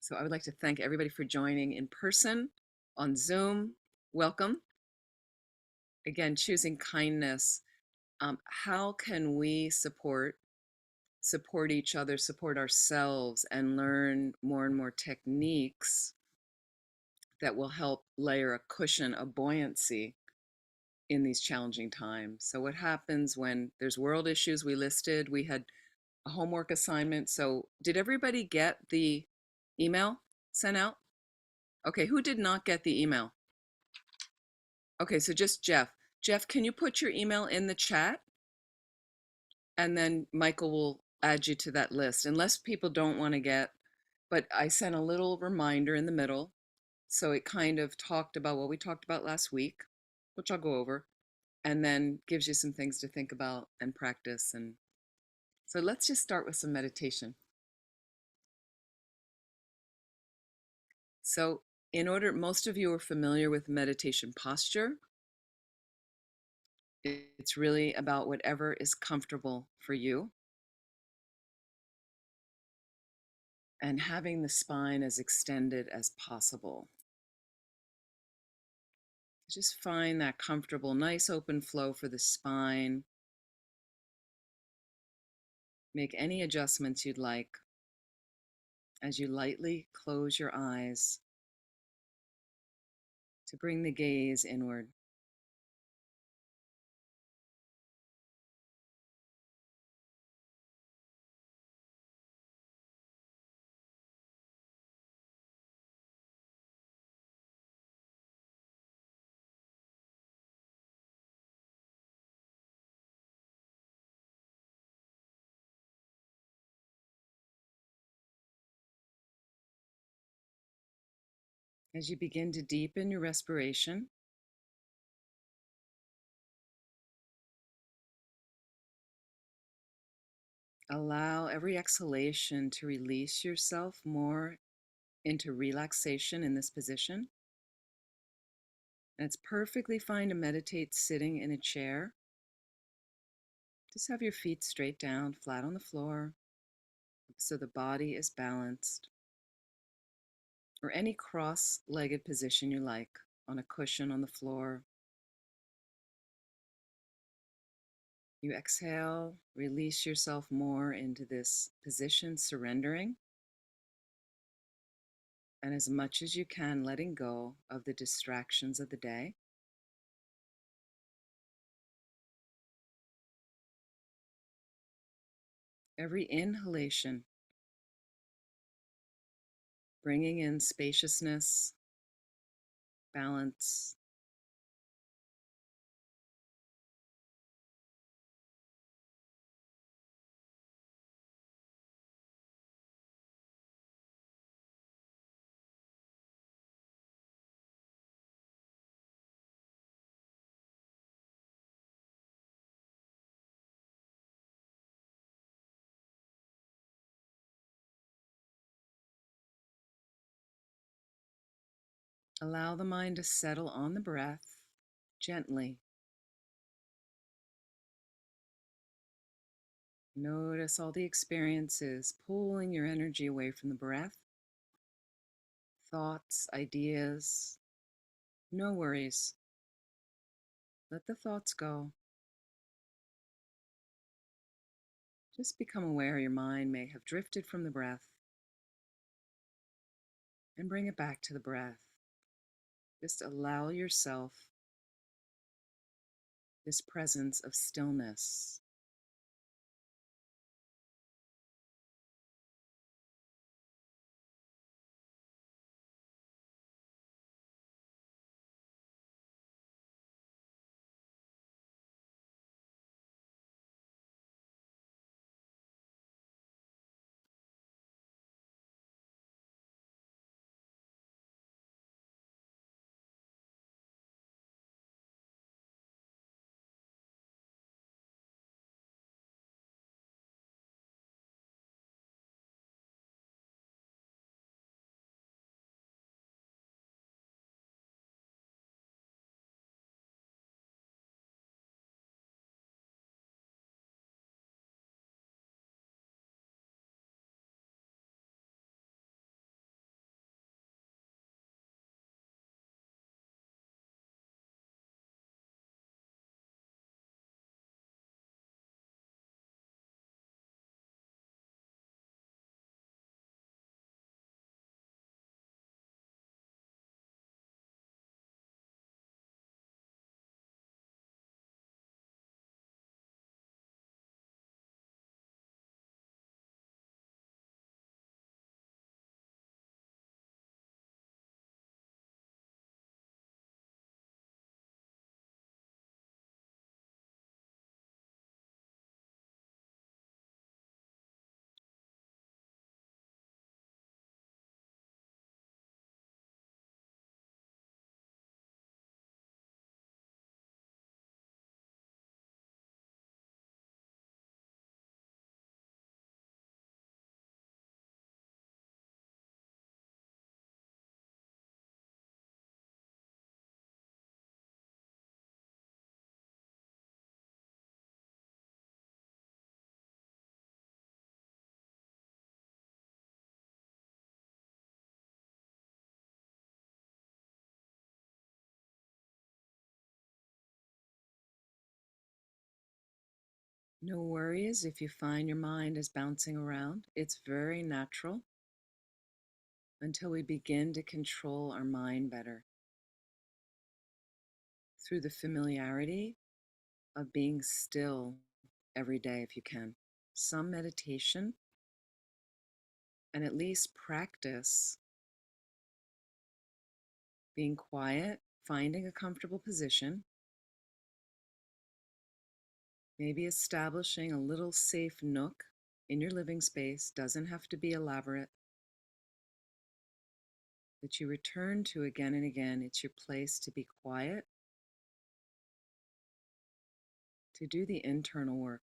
So I would like to thank everybody for joining in person, on Zoom. Welcome. Again, choosing kindness. How can we support each other, support ourselves, and learn more and more techniques that will help layer a cushion of buoyancy in these challenging times? So what happens when there's world issues we listed? We had a homework assignment. So did everybody get the email sent out? Okay, who did not get the email? Okay, so just Jeff. Jeff, can you put your email in the chat? And then Michael will add you to that list, unless people don't want to get, but I sent a little reminder in the middle. So it kind of talked about what we talked about last week, which I'll go over, and then gives you some things to think about and practice. And so let's just start with some meditation. So most of you are familiar with meditation posture. It's really about whatever is comfortable for you and having the spine as extended as possible. Just find that comfortable, nice open flow for the spine. Make any adjustments you'd like as you lightly close your eyes to bring the gaze inward. As you begin to deepen your respiration, allow every exhalation to release yourself more into relaxation in this position. And it's perfectly fine to meditate sitting in a chair. Just have your feet straight down, flat on the floor, so the body is balanced. Or any cross-legged position you like, on a cushion on the floor. You exhale, release yourself more into this position, surrendering. And as much as you can, letting go of the distractions of the day. Every inhalation, bringing in spaciousness, balance. Allow the mind to settle on the breath gently. Notice all the experiences pulling your energy away from the breath. Thoughts, ideas, no worries. Let the thoughts go. Just become aware your mind may have drifted from the breath and bring it back to the breath. Just allow yourself this presence of stillness. No worries if you find your mind is bouncing around. It's very natural until we begin to control our mind better through the familiarity of being still every day if you can. Some meditation, and at least practice being quiet, finding a comfortable position, maybe establishing a little safe nook in your living space. Doesn't have to be elaborate, that you return to again and again. It's your place to be quiet, to do the internal work.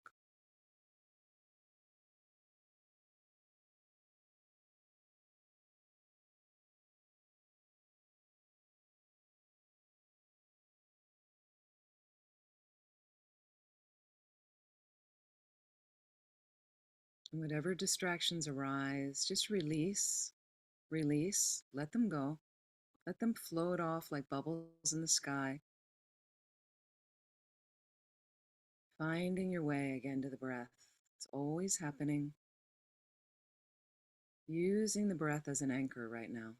And whatever distractions arise, just release, release, let them go. Let them float off like bubbles in the sky, finding your way again to the breath. It's always happening. Using the breath as an anchor right now.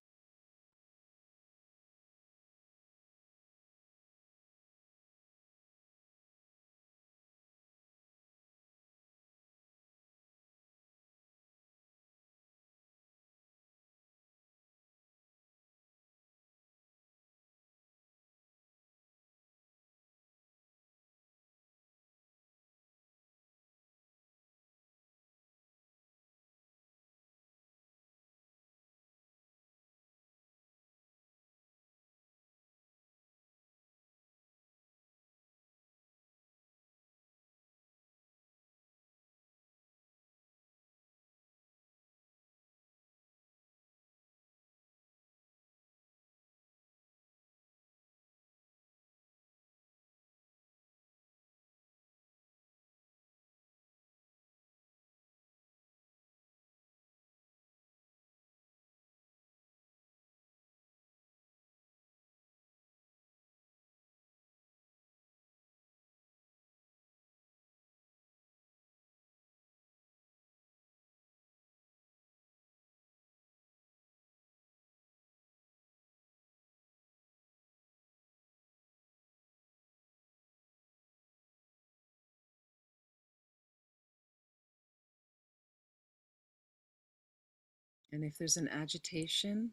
And if there's an agitation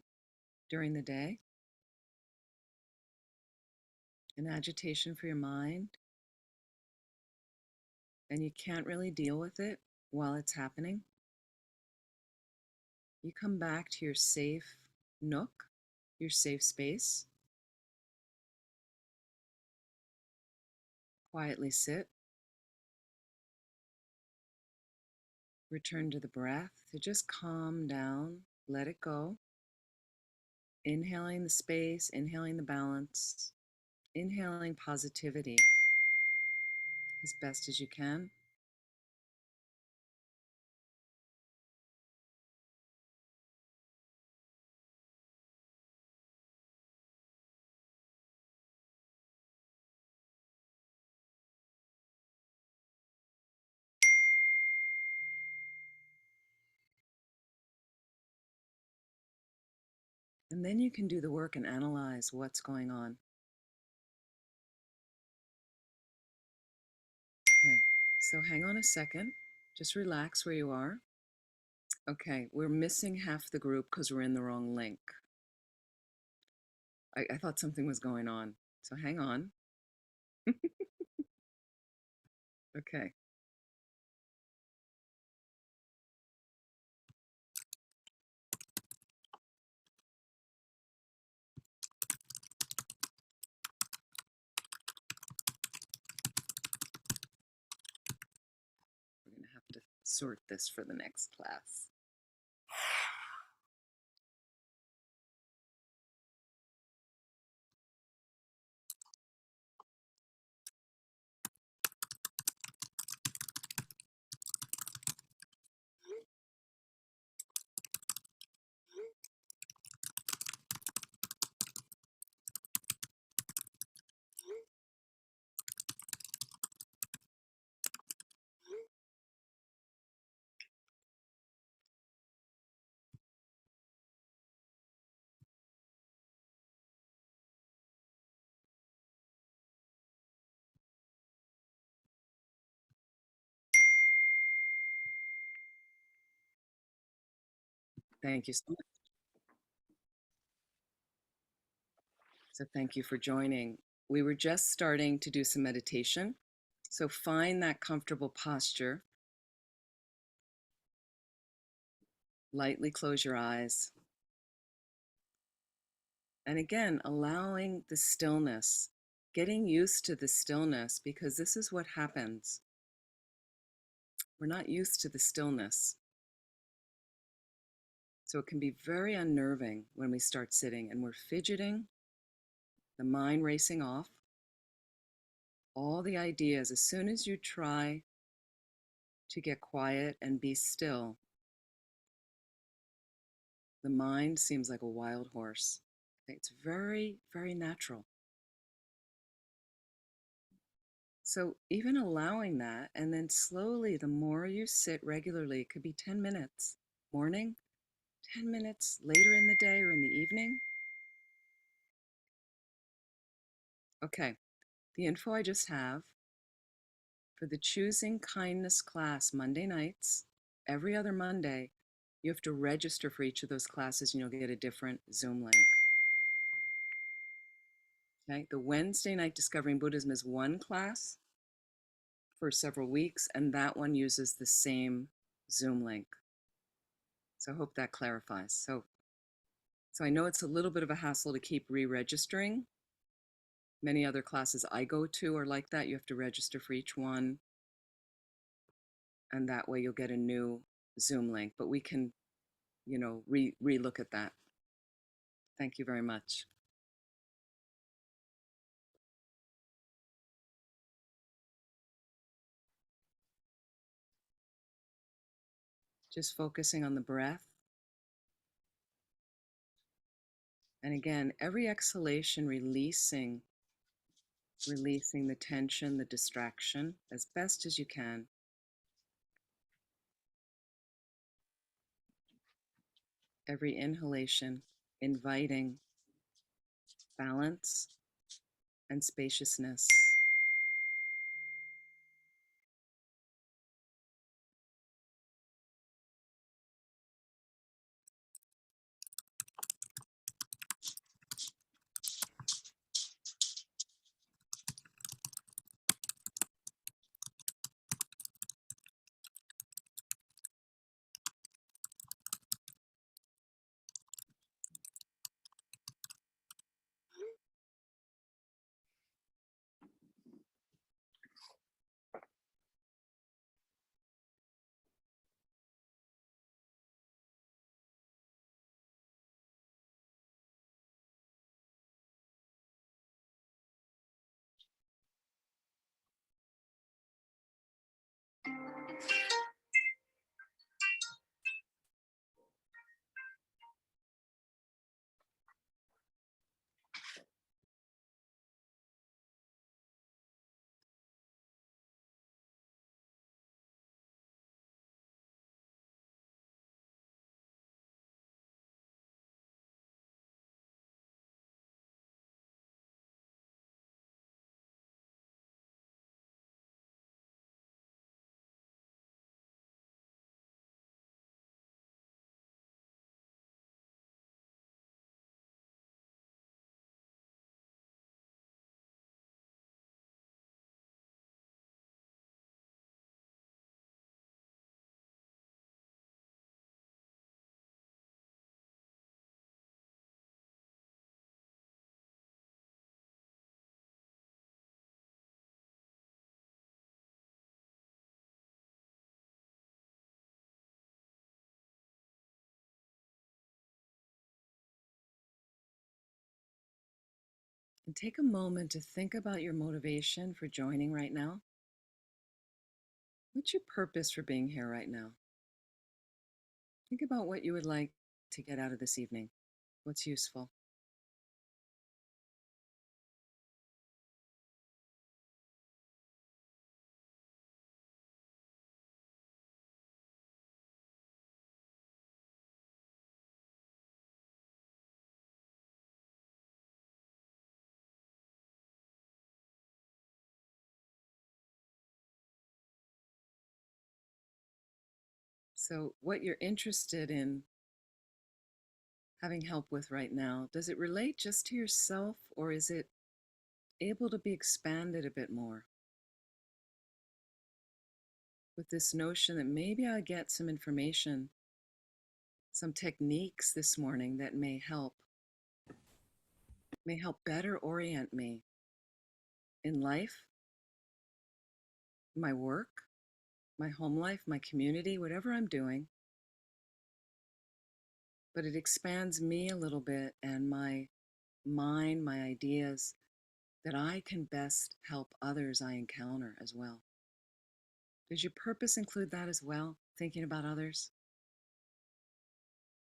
during the day, an agitation for your mind, and you can't really deal with it while it's happening, you come back to your safe nook, your safe space, quietly sit, return to the breath, to just calm down, let it go. Inhaling the space, inhaling the balance, inhaling positivity as best as you can. And then you can do the work and analyze what's going on. Okay, so hang on a second. Just relax where you are. Okay, we're missing half the group because we're in the wrong link. I thought something was going on. So hang on. Okay. We're going to have to sort this for the next class. Thank you so much. So, thank you for joining. We were just starting to do some meditation. So, find that comfortable posture. Lightly close your eyes. And again, allowing the stillness, getting used to the stillness, because this is what happens. We're not used to the stillness. So, it can be very unnerving when we start sitting and we're fidgeting, the mind racing off. All the ideas, as soon as you try to get quiet and be still, the mind seems like a wild horse. It's very, very natural. So, even allowing that, and then slowly, the more you sit regularly, it could be 10 minutes morning, 10 minutes later in the day or in the evening. Okay, the info I just have for the Choosing Kindness class Monday nights, every other Monday, you have to register for each of those classes and you'll get a different Zoom link. Okay, the Wednesday night Discovering Buddhism is one class for several weeks, and that one uses the same Zoom link. So I hope that clarifies. So I know it's a little bit of a hassle to keep re-registering. Many other classes I go to are like that. You have to register for each one, and that way you'll get a new Zoom link. But we can, re-look at that. Thank you very much. Just focusing on the breath. And again, every exhalation releasing the tension, the distraction as best as you can. Every inhalation, inviting balance and spaciousness. And take a moment to think about your motivation for joining right now. What's your purpose for being here right now? Think about what you would like to get out of this evening. What's useful? So, what you're interested in having help with right now, does it relate just to yourself, or is it able to be expanded a bit more with this notion that maybe I get some information, some techniques this morning that may help better orient me in life, my work, my home life, my community, whatever I'm doing. But it expands me a little bit and my mind, my ideas, that I can best help others I encounter as well. Does your purpose include that as well? Thinking about others?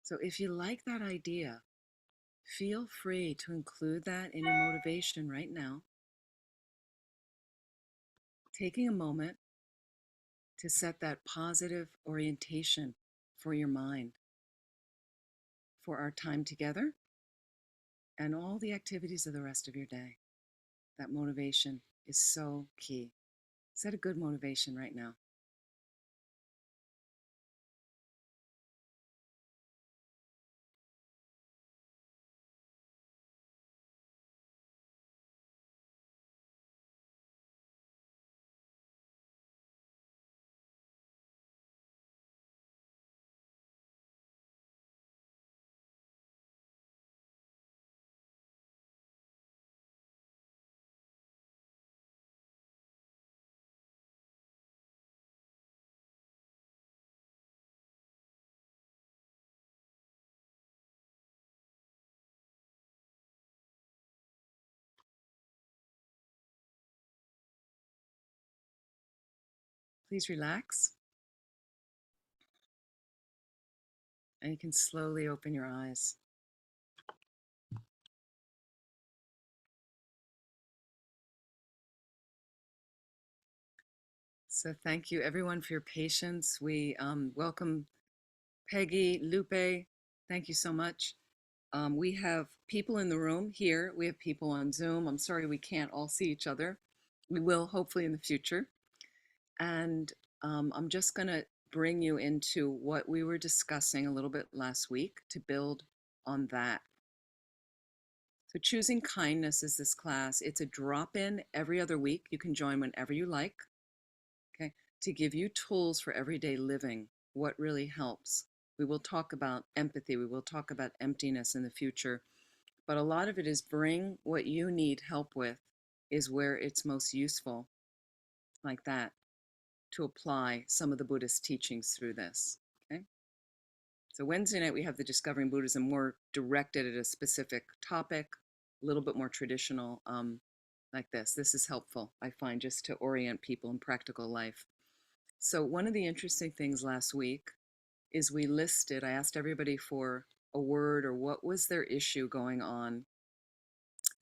So if you like that idea, feel free to include that in your motivation right now, taking a moment to set that positive orientation for your mind, for our time together, and all the activities of the rest of your day. That motivation is so key. Set a good motivation right now. Please relax, and you can slowly open your eyes. So thank you everyone for your patience. We welcome Peggy, Lupe. Thank you so much. We have people in the room here. We have people on Zoom. I'm sorry we can't all see each other. We will hopefully in the future. And I'm just going to bring you into what we were discussing a little bit last week to build on that. So choosing kindness is this class. It's a drop-in every other week. You can join whenever you like, okay, to give you tools for everyday living, what really helps. We will talk about empathy. We will talk about emptiness in the future. But a lot of it is bring what you need help with is where it's most useful, like that, to apply some of the Buddhist teachings through this, okay? So Wednesday night, we have the Discovering Buddhism, more directed at a specific topic, a little bit more traditional, like this. This is helpful, I find, just to orient people in practical life. So one of the interesting things last week is we listed, I asked everybody for a word or what was their issue going on.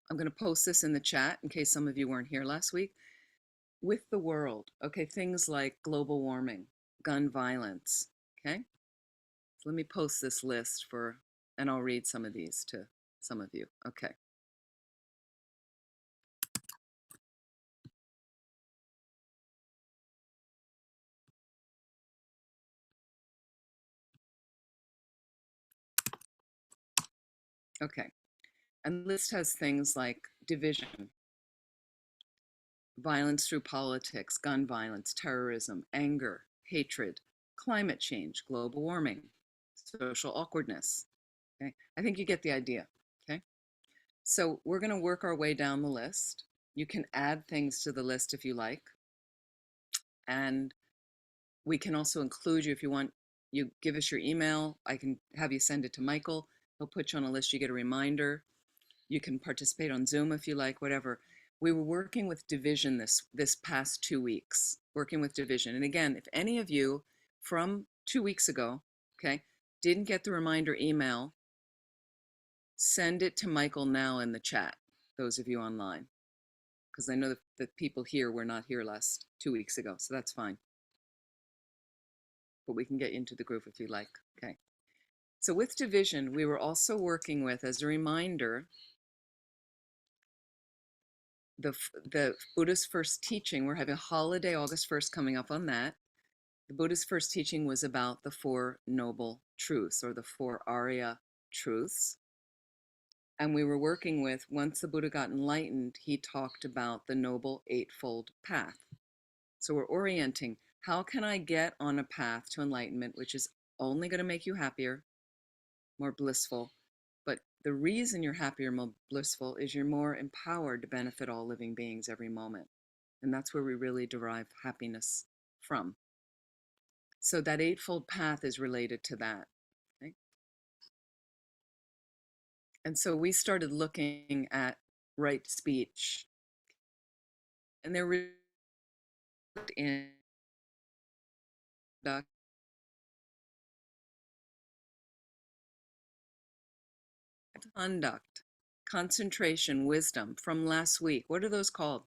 I'm going to post this in the chat in case some of you weren't here last week. With the world, okay, things like global warming, gun violence, okay? So let me post this list and I'll read some of these to some of you. Okay. Okay. And the list has things like division, violence through politics, gun violence, terrorism, anger, hatred, climate change, global warming, social awkwardness. Okay. I think you get the idea. Okay. So we're going to work our way down the list. You can add things to the list if you like. And we can also include you if you want. You give us your email. I can have you send it to Michael. He'll put you on a list. You get a reminder. You can participate on Zoom if you like, whatever. We were working with division this past 2 weeks, working with division. And again, if any of you from 2 weeks ago, okay, didn't get the reminder email, send it to Michael now in the chat, those of you online, because I know that the people here were not here last 2 weeks ago, so that's fine. But we can get you into the group if you like, okay. So with division, we were also working with, as a reminder, the Buddha's first teaching. We're having a holiday August 1st coming up on that. The Buddha's first teaching was about the Four Noble Truths, or the four Arya truths. And we were working with, once the Buddha got enlightened, he talked about the Noble Eightfold Path. So we're orienting, how can I get on a path to enlightenment, which is only going to make you happier, more blissful. But the reason you're happier, more blissful, is you're more empowered to benefit all living beings every moment. And that's where we really derive happiness from. So that Eightfold Path is related to that. Okay? And so we started looking at right speech. And they're really in conduct, concentration, wisdom from last week. What are those called?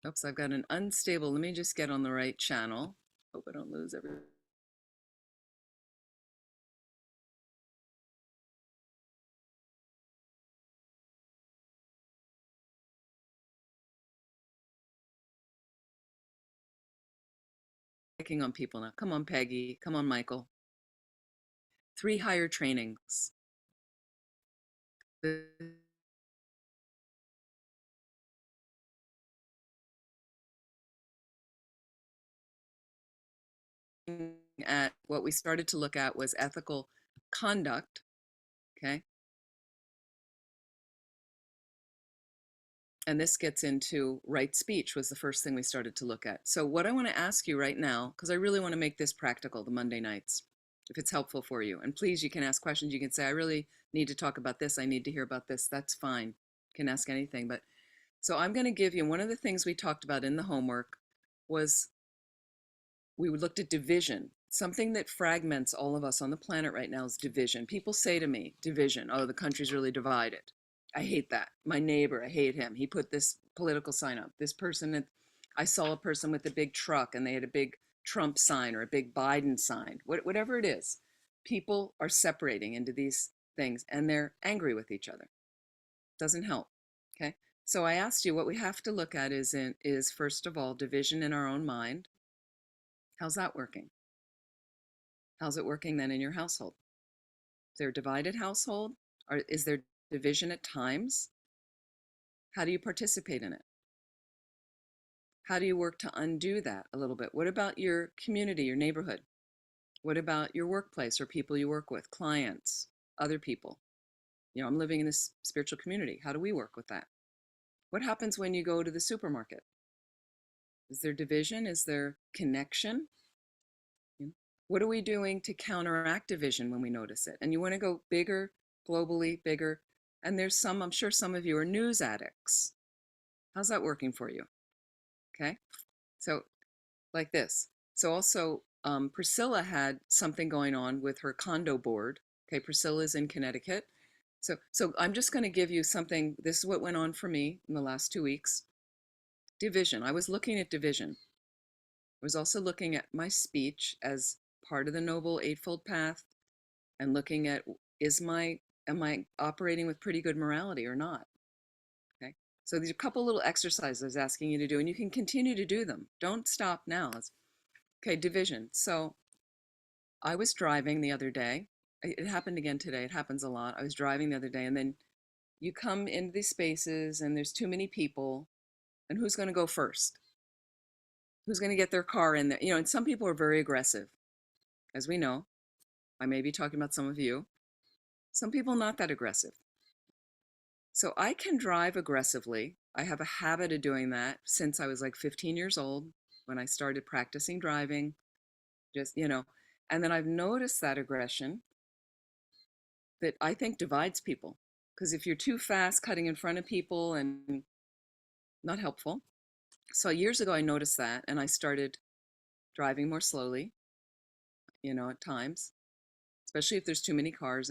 Oops, I've got an unstable. Let me just get on the right channel. Hope I don't lose everything. Picking on people now. Come on, Peggy. Come on, Michael. 3 higher trainings. At what we started to look at was ethical conduct. Okay. And this gets into right speech was the first thing we started to look at. So what I want to ask you right now, because I really want to make this practical, the Monday nights, if it's helpful for you. And please, you can ask questions. You can say, I really need to talk about this. I need to hear about this. That's fine. You can ask anything. But so I'm going to give you, one of the things we talked about in the homework was we looked at division. Something that fragments all of us on the planet right now is division. People say to me, division. Oh, the country's really divided. I hate that. My neighbor, I hate him. He put this political sign up. This person, I saw a person with a big truck and they had a big Trump sign or a big Biden sign, whatever it is. People are separating into these things and they're angry with each other. Doesn't help. Okay. So I asked you, what we have to look at is first of all, division in our own mind. How's that working? How's it working then in your household? Is there a divided household? Or is there division at times? How do you participate in it? How do you work to undo that a little bit? What about your community, your neighborhood? What about your workplace or people you work with, clients, other people? You know, I'm living in this spiritual community. How do we work with that? What happens when you go to the supermarket? Is there division? Is there connection? What are we doing to counteract division when we notice it? And you want to go bigger, globally, bigger. And there's some, I'm sure some of you are news addicts. How's that working for you? Okay. So like this. So also Priscilla had something going on with her condo board. Okay. Priscilla's in Connecticut. So I'm just going to give you something. This is what went on for me in the last 2 weeks. Division. I was looking at division. I was also looking at my speech as part of the Noble Eightfold Path and looking at, am I operating with pretty good morality or not? Okay. So there's a couple little exercises I was asking you to do, and you can continue to do them. Don't stop now. Okay, division. So I was driving the other day. It happened again today. It happens a lot. I was driving the other day, and then you come into these spaces and there's too many people, and who's going to go first? Who's going to get their car in there? You know, and some people are very aggressive, as we know. I may be talking about some of you. Some people not that aggressive. So I can drive aggressively. I have a habit of doing that since I was like 15 years old when I started practicing driving, just, you know, and then I've noticed that aggression that I think divides people. Because if you're too fast cutting in front of people and not helpful. So years ago, I noticed that and I started driving more slowly, you know, at times, especially if there's too many cars.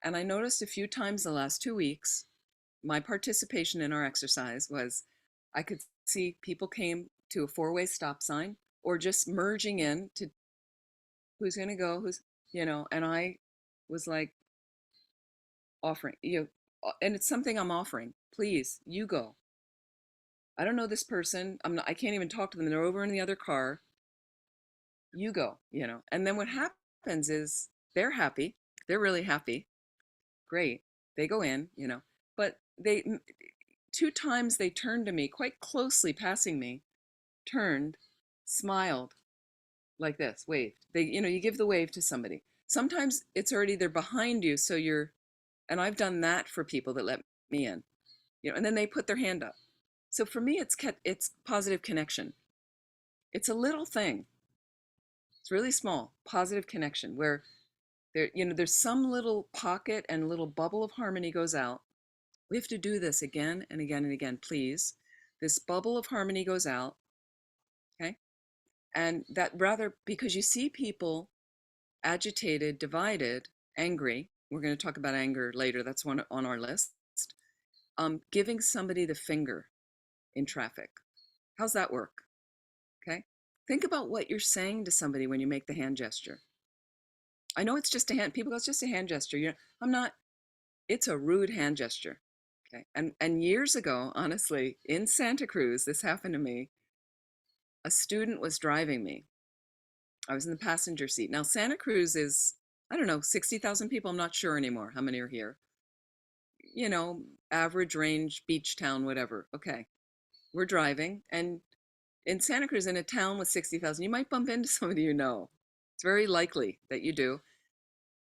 And I noticed a few times the last 2 weeks, my participation in our exercise was I could see people came to a 4-way stop sign or just merging in to who's going to go, who's, you know, and I was like offering, you know, and it's something I'm offering. Please, you go. I don't know this person. I can't even talk to them. They're over in the other car. you go, you know. And then what happens is they're happy. They're really happy. Great. They go in, you know. But they, two times they turned to me quite closely, passing me, turned, smiled like this, waved. They, you know, you give the wave to somebody. Sometimes it's already they're behind you, so you're, and I've done that for people that let me in, you know, and then they put their hand up. So for me, it's positive connection. It's a little thing. It's really small, positive connection where there, you know, there's some little pocket and little bubble of harmony goes out. We have to do this again and again and again, please. This bubble of harmony goes out, okay? And that rather, because you see people agitated, divided, angry. We're going to talk about anger later. That's one on our list. Giving somebody the finger in traffic. How's that work? Okay. Think about what you're saying to somebody when you make the hand gesture. I know it's just a hand. People go, it's just a hand gesture. You know, I'm not. It's a rude hand gesture. Okay. And years ago, honestly, in Santa Cruz, this happened to me. A student was driving me. I was in the passenger seat. Now, Santa Cruz is, I don't know, 60,000 people. I'm not sure anymore how many are here. You know, average range, beach town, whatever. Okay. We're driving. And in Santa Cruz, in a town with 60,000, you might bump into somebody you know. It's very likely that you do.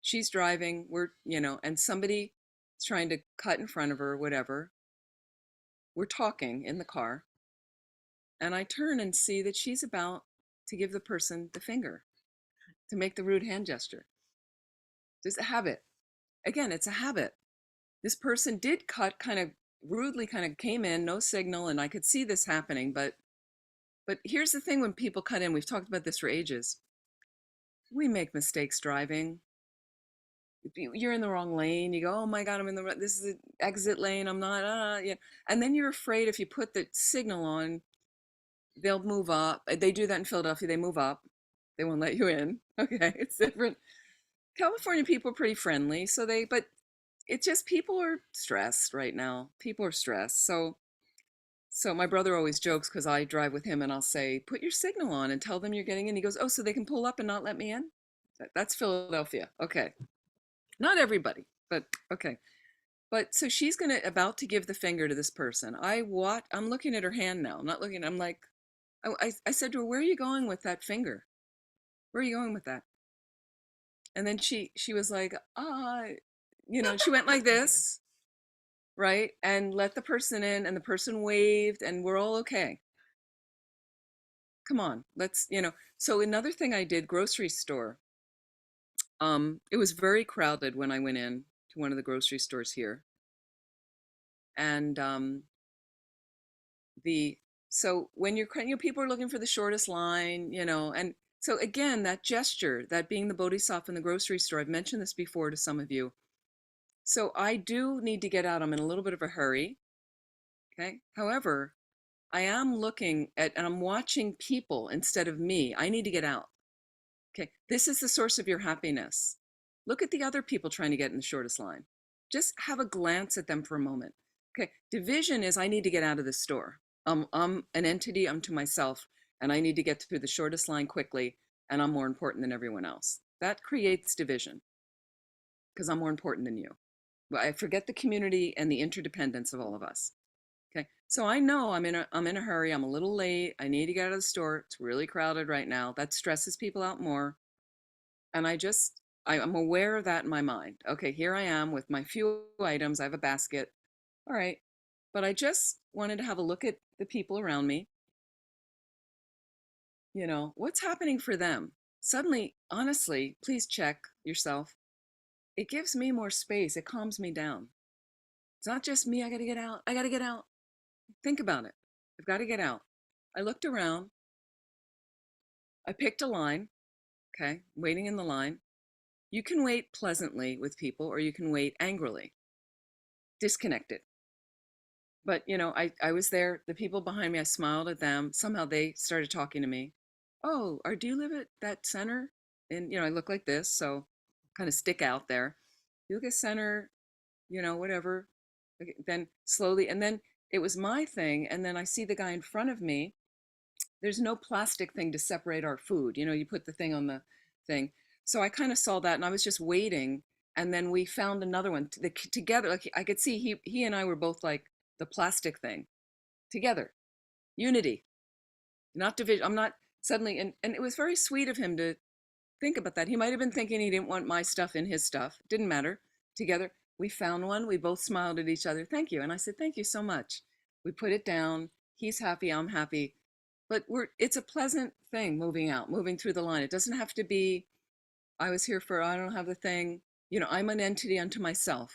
She's driving, we're, you know, and somebody is trying to cut in front of her, whatever. We're talking in the car. And I turn and see that she's about to give the person the finger, to make the rude hand gesture. There's a habit. Again, it's a habit. This person did cut kind of rudely, kind of came in, no signal, and I could see this happening. But here's the thing: when people cut in, we've talked about this for ages. We make mistakes driving. You're in the wrong lane. You go, oh my God, I'm in the this is the exit lane. I'm not. Yeah. And then you're afraid if you put the signal on, they'll move up. They do that in Philadelphia. They move up. They won't let you in. Okay, it's different. California people are pretty friendly, so they. But it's just people are stressed right now. People are stressed. So my brother always jokes because I drive with him, and I'll say, put your signal on and tell them you're getting in. He goes, oh, so they can pull up and not let me in. That's Philadelphia. Okay. Not everybody, but okay. But so she's gonna about to give the finger to this person. I'm looking at her hand now. I'm not looking. I'm like, I said to her, "Where are you going with that finger? Where are you going with that?" And then she was like, you know, she went like this, right, and let the person in, and the person waved, and we're all okay. Come on, let's, you know. So another thing I did, grocery store. It was very crowded when I went in to one of the grocery stores here, and the so when you're, you know, people are looking for the shortest line, you know, and so again, that gesture, that being the bodhisattva in the grocery store, I've mentioned this before to some of you. So I do need to get out. I'm in a little bit of a hurry. Okay. However, I am looking at and I'm watching people instead of me. I need to get out. Okay. This is the source of your happiness. Look at the other people trying to get in the shortest line. Just have a glance at them for a moment. Okay. Division is I need to get out of this store. I'm an entity unto myself, and I need to get through the shortest line quickly, and I'm more important than everyone else. That creates division because I'm more important than you. Well, I forget the community and the interdependence of all of us. Okay. So I know I'm in a hurry. I'm a little late. I need to get out of the store. It's really crowded right now. That stresses people out more. And I'm aware of that in my mind. Okay, here I am with my few items. I have a basket. All right. But I just wanted to have a look at the people around me. You know, what's happening for them? Suddenly, honestly, please check yourself. It gives me more space. It calms me down. It's not just me. I got to get out. I got to get out. Think about it. I've got to get out. I looked around. I picked a line. Okay, waiting in the line. You can wait pleasantly with people, or you can wait angrily, disconnected. But, you know, I was there. The people behind me, I smiled at them. Somehow they started talking to me. Oh, do you live at that center? And, you know, I look like this, so kind of stick out there. You look at center, you know, whatever. Okay, then slowly, and then it was my thing. And then I see the guy in front of me, there's no plastic thing to separate our food. You know, you put the thing on the thing. So I kind of saw that, and I was just waiting, and then we found another one together. Like I could see he and I were both like the plastic thing together, unity, not division. I'm not suddenly, and it was very sweet of him to think about that. He might have been thinking he didn't want my stuff in his stuff. Didn't matter. Together, we found one. We both smiled at each other. Thank you. And I said, thank you so much. We put it down. He's happy. I'm happy. But it's a pleasant thing moving out, moving through the line. It doesn't have to be, I was here for, I don't have the thing. You know, I'm an entity unto myself.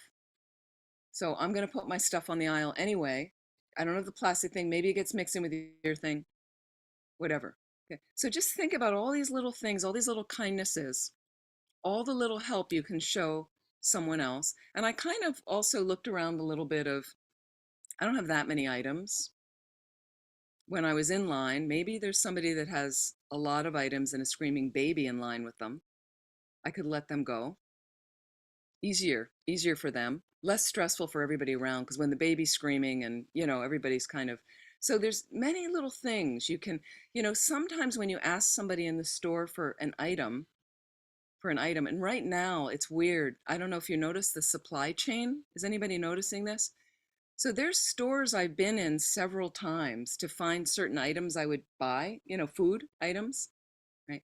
So I'm going to put my stuff on the aisle anyway. I don't have the plastic thing. Maybe it gets mixed in with your thing, whatever. Okay. So just think about all these little things, all these little kindnesses, all the little help you can show someone else. And I kind of also looked around a little bit of, I don't have that many items. When I was in line, maybe there's somebody that has a lot of items and a screaming baby in line with them. I could let them go. Easier for them. Less stressful for everybody around, because when the baby's screaming and, you know, everybody's kind of, so there's many little things you can, you know, sometimes when you ask somebody in the store for an item, and right now it's weird. I don't know if you notice the supply chain. Is anybody noticing this? So there's stores I've been in several times to find certain items I would buy, you know, food items, right?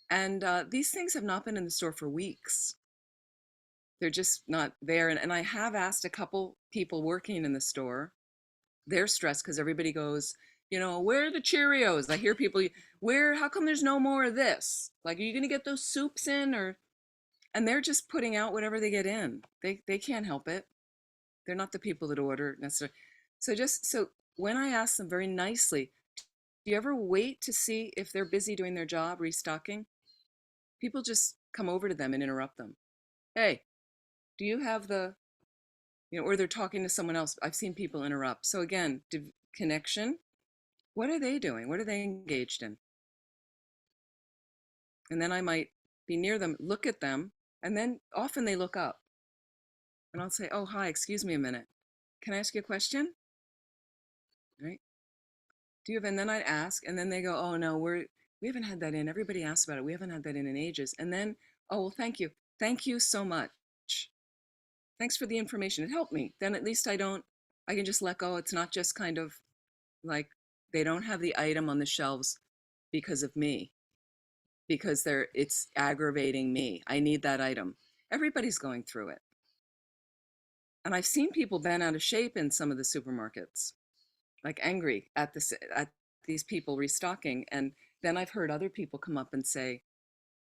And these things have not been in the store for weeks. They're just not there. And I have asked a couple people working in the store, they're stressed because everybody goes, you know, where are the Cheerios? I hear people, how come there's no more of this? Like, are you going to get those soups in? And they're just putting out whatever they get in. They can't help it. They're not the people that order necessarily. So when I ask them very nicely, do you ever wait to see if they're busy doing their job restocking? People just come over to them and interrupt them. Hey, do you have the, you know, or they're talking to someone else. I've seen people interrupt. So again, connection. What are they doing? What are they engaged in? And then I might be near them, look at them, and then often they look up. And I'll say, oh, hi, excuse me a minute. Can I ask you a question? Right? Do you have, and then I'd ask, and then they go, oh no, we haven't had that in. Everybody asks about it. We haven't had that in ages. And then, oh, well, thank you. Thank you so much. Thanks for the information. It helped me. Then at least I can just let go. It's not just kind of like they don't have the item on the shelves because of me, because it's aggravating me. I need that item. Everybody's going through it. And I've seen people bent out of shape in some of the supermarkets, like angry at these people restocking. And then I've heard other people come up and say,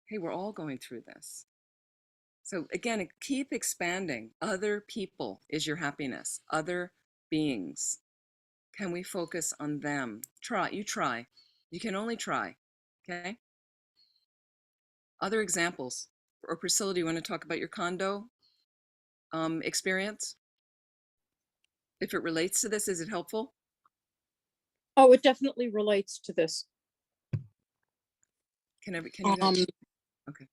hey, we're all going through this. So again, keep expanding. Other people is your happiness. Other beings. Can we focus on them? Try. You can only try. Okay. Other examples. Or Priscilla, do you want to talk about your condo experience? If it relates to this, is it helpful? Oh, it definitely relates to this. Can you guys? Okay.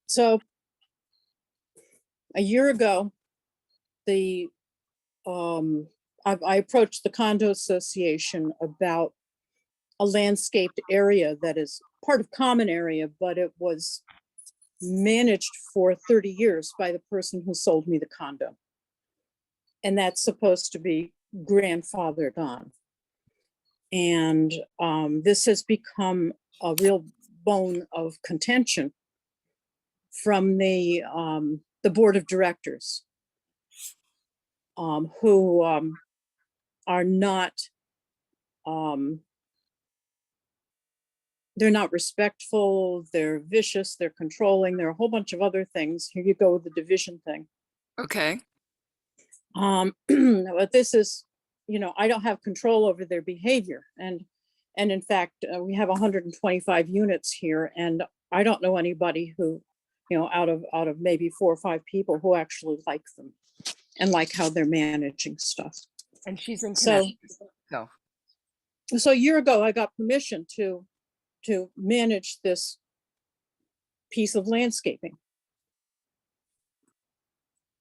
So a year ago, I approached the condo association about a landscaped area that is part of common area, but it was managed for 30 years by the person who sold me the condo. And that's supposed to be grandfathered on. And this has become a real bone of contention from the board of directors, who are not, they're not respectful, they're vicious, they're controlling, there are a whole bunch of other things. Here you go with the division thing. Okay. But this is, you know, I don't have control over their behavior. And in fact, we have 125 units here, and I don't know anybody who, you know, out of maybe 4 or 5 people who actually like them and like how they're managing stuff. And she's in So a year ago, I got permission to manage this piece of landscaping.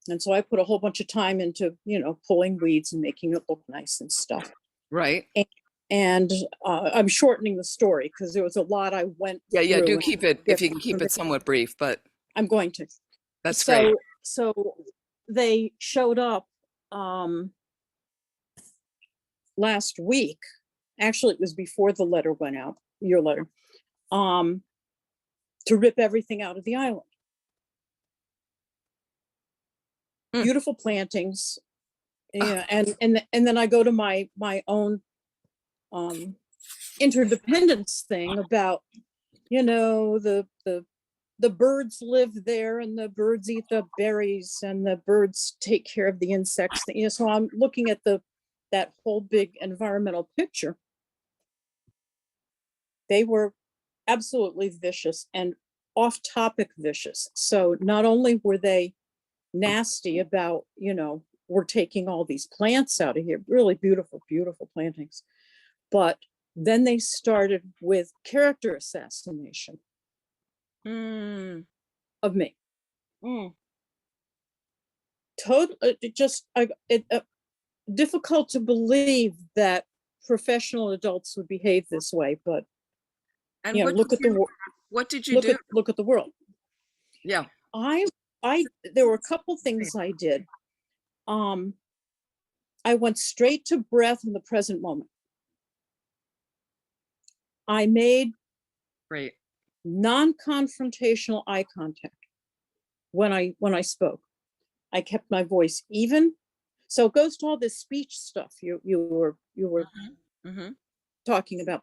And so I put a whole bunch of time into, you know, pulling weeds and making it look nice and stuff. Right. And I'm shortening the story because there was a lot I went Yeah, yeah, through. do And keep it, if you can keep it somewhat brief, but I'm going to. that's great. So they showed up last week. Actually, it was before the letter went out, your letter, to rip everything out of the island. Hmm. Beautiful plantings. Yeah, and then I go to my own interdependence thing about, the birds live there and the birds eat the berries and the birds take care of the insects. So I'm looking at that whole big environmental picture. They were absolutely vicious and off-topic vicious. So not only were they nasty about, we're taking all these plants out of here, really beautiful, beautiful plantings, but then they started with character assassination Mm, of me. mm. Difficult to believe that professional adults would behave this way, but And what did you look do? at the world. Yeah. I there were a couple things I did. I went straight to breath in the present moment. I made Great. non-confrontational eye contact when I spoke. I kept my voice even. So it goes to all this speech stuff you were Mm-hmm. talking about.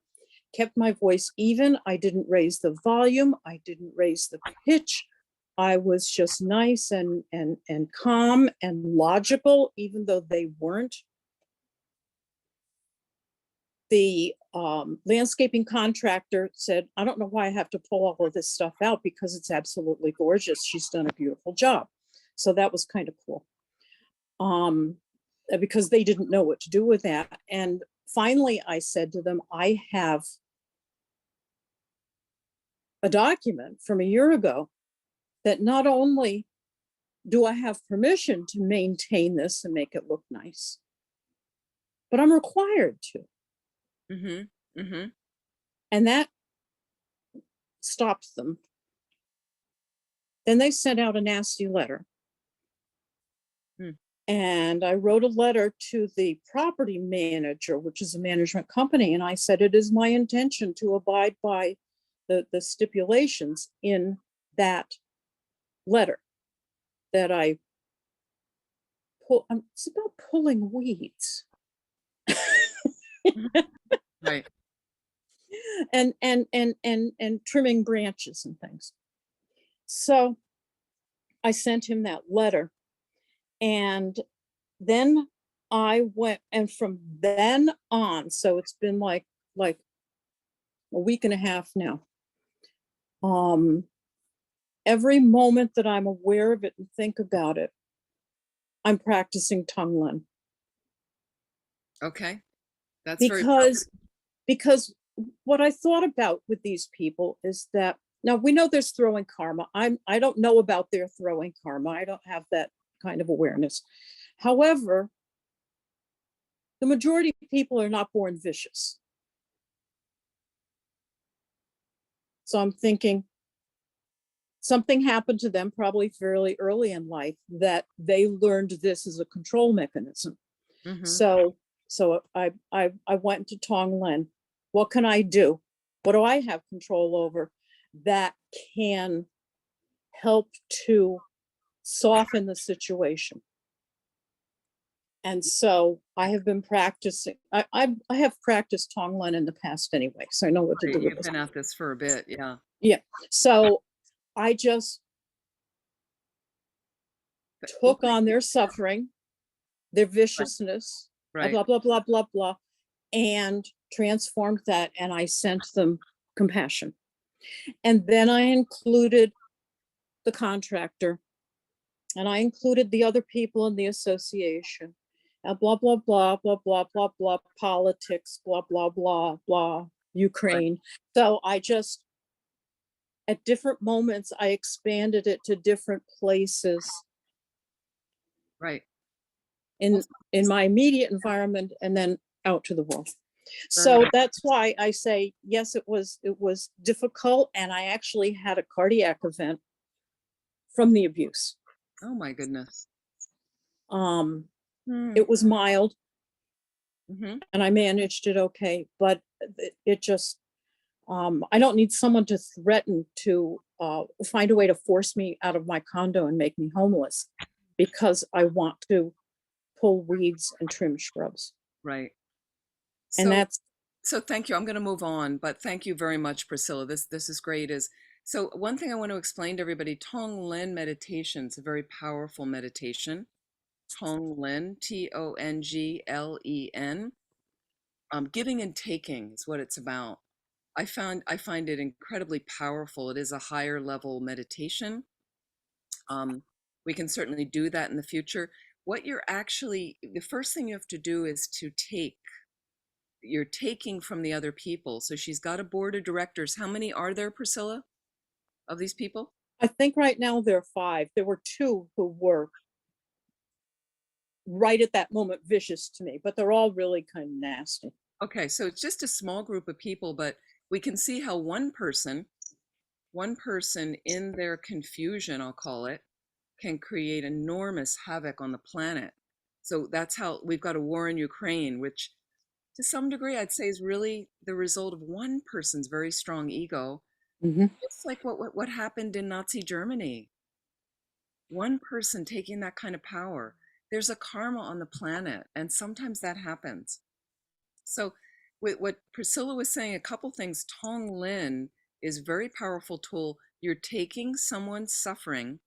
Kept my voice even. I didn't raise the volume. I didn't raise the pitch. I was just nice and calm and logical, even though they weren't. The landscaping contractor said, I don't know why I have to pull all of this stuff out because it's absolutely gorgeous. She's done a beautiful job. So that was kind of cool. Because they didn't know what to do with that. And finally, I said to them, I have a document from a year ago that not only do I have permission to maintain this and make it look nice, but I'm required to. Mm-hmm. Mm-hmm. And that stopped them. Then they sent out a nasty letter. Mm. And I wrote a letter to the property manager, which is a management company. And I said, it is my intention to abide by the stipulations in that letter that I pull. It's about pulling weeds. Right. and trimming branches and things. So I sent him that letter. And then I went, and from then on, so it's been like a week and a half now. Every moment that I'm aware of it and think about it, I'm practicing Tonglen. Okay. That's very Because what I thought about with these people is that now we know there's throwing karma. I don't know about their throwing karma. I don't have that kind of awareness. However, the majority of people are not born vicious. So I'm thinking something happened to them probably fairly early in life that they learned this as a control mechanism. Mm-hmm. So I went to Tonglen. What can I do? What do I have control over that can help to soften the situation? And so I have been practicing. I have practiced Tonglen in the past anyway, so I know what to do with You've this. been at this for a bit, yeah. Yeah. So I just took on their suffering, their viciousness, Right. blah, blah, blah, blah, blah, and transformed that. And I sent them compassion. And then I included the contractor and I included the other people in the association. Blah, blah, blah, blah, blah, blah, blah, politics, blah, blah, blah, blah, Ukraine. Right. So I just, at different moments, I expanded it to different places Right. in my immediate environment and then out to the world. Very So that's why I say, yes, it was difficult, and I actually had a cardiac event from the abuse. Oh my goodness. Um, Hmm. it was mild, Mm-hmm. and I managed it okay, but it just, I don't need someone to threaten to find a way to force me out of my condo and make me homeless because I want to pull weeds and trim shrubs. Right. And So that's, so thank you. I'm going to move on, but thank you very much, Priscilla. This is great. Is so one thing I want to explain to everybody, Tonglen meditation is a very powerful meditation. Tonglen, Tonglen. Giving and taking is what it's about. I find it incredibly powerful. It is a higher level meditation. Um, we can certainly do that in the future. What you're actually, the first thing you have to do is to take. You're taking from the other people. So she's got a board of directors. How many are there, Priscilla, of these people? I think right now there are 5. There were 2 who were right at that moment vicious to me, but they're all really kind of nasty. Okay, so it's just a small group of people, but we can see how one person in their confusion, I'll call it, can create enormous havoc on the planet. So that's how we've got a war in Ukraine, which to some degree I'd say is really the result of one person's very strong ego. Mhm. It's like what happened in Nazi Germany. One person taking that kind of power. There's a karma on the planet, and sometimes that happens. So, with what Priscilla was saying, a couple things. Tong Lin is a very powerful tool. You're taking someone's suffering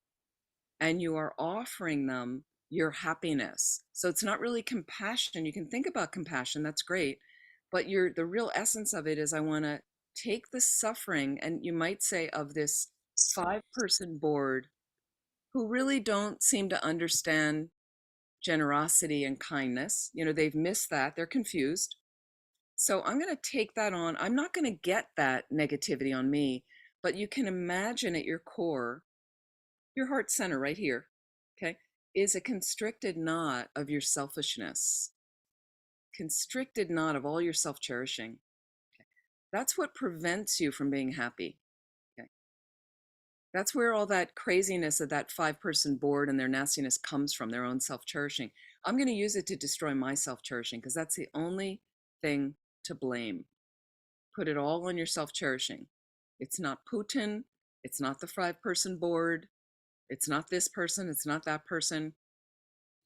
and you are offering them your happiness. So it's not really compassion. You can think about compassion, that's great. But the real essence of it is I want to take the suffering, and you might say of this 5-person board who really don't seem to understand generosity and kindness. They've missed that. They're confused. So I'm going to take that on. I'm not going to get that negativity on me, but you can imagine at your core, your heart center right here, okay, is a constricted knot of your selfishness, constricted knot of all your self cherishing. That's what prevents you from being happy. Okay. That's where all that craziness of that 5-person board and their nastiness comes from, their own self cherishing. I'm going to use it to destroy my self cherishing because that's the only thing to blame. Put it all on your self cherishing. It's not Putin. It's not the 5-person board. It's not this person. It's not that person.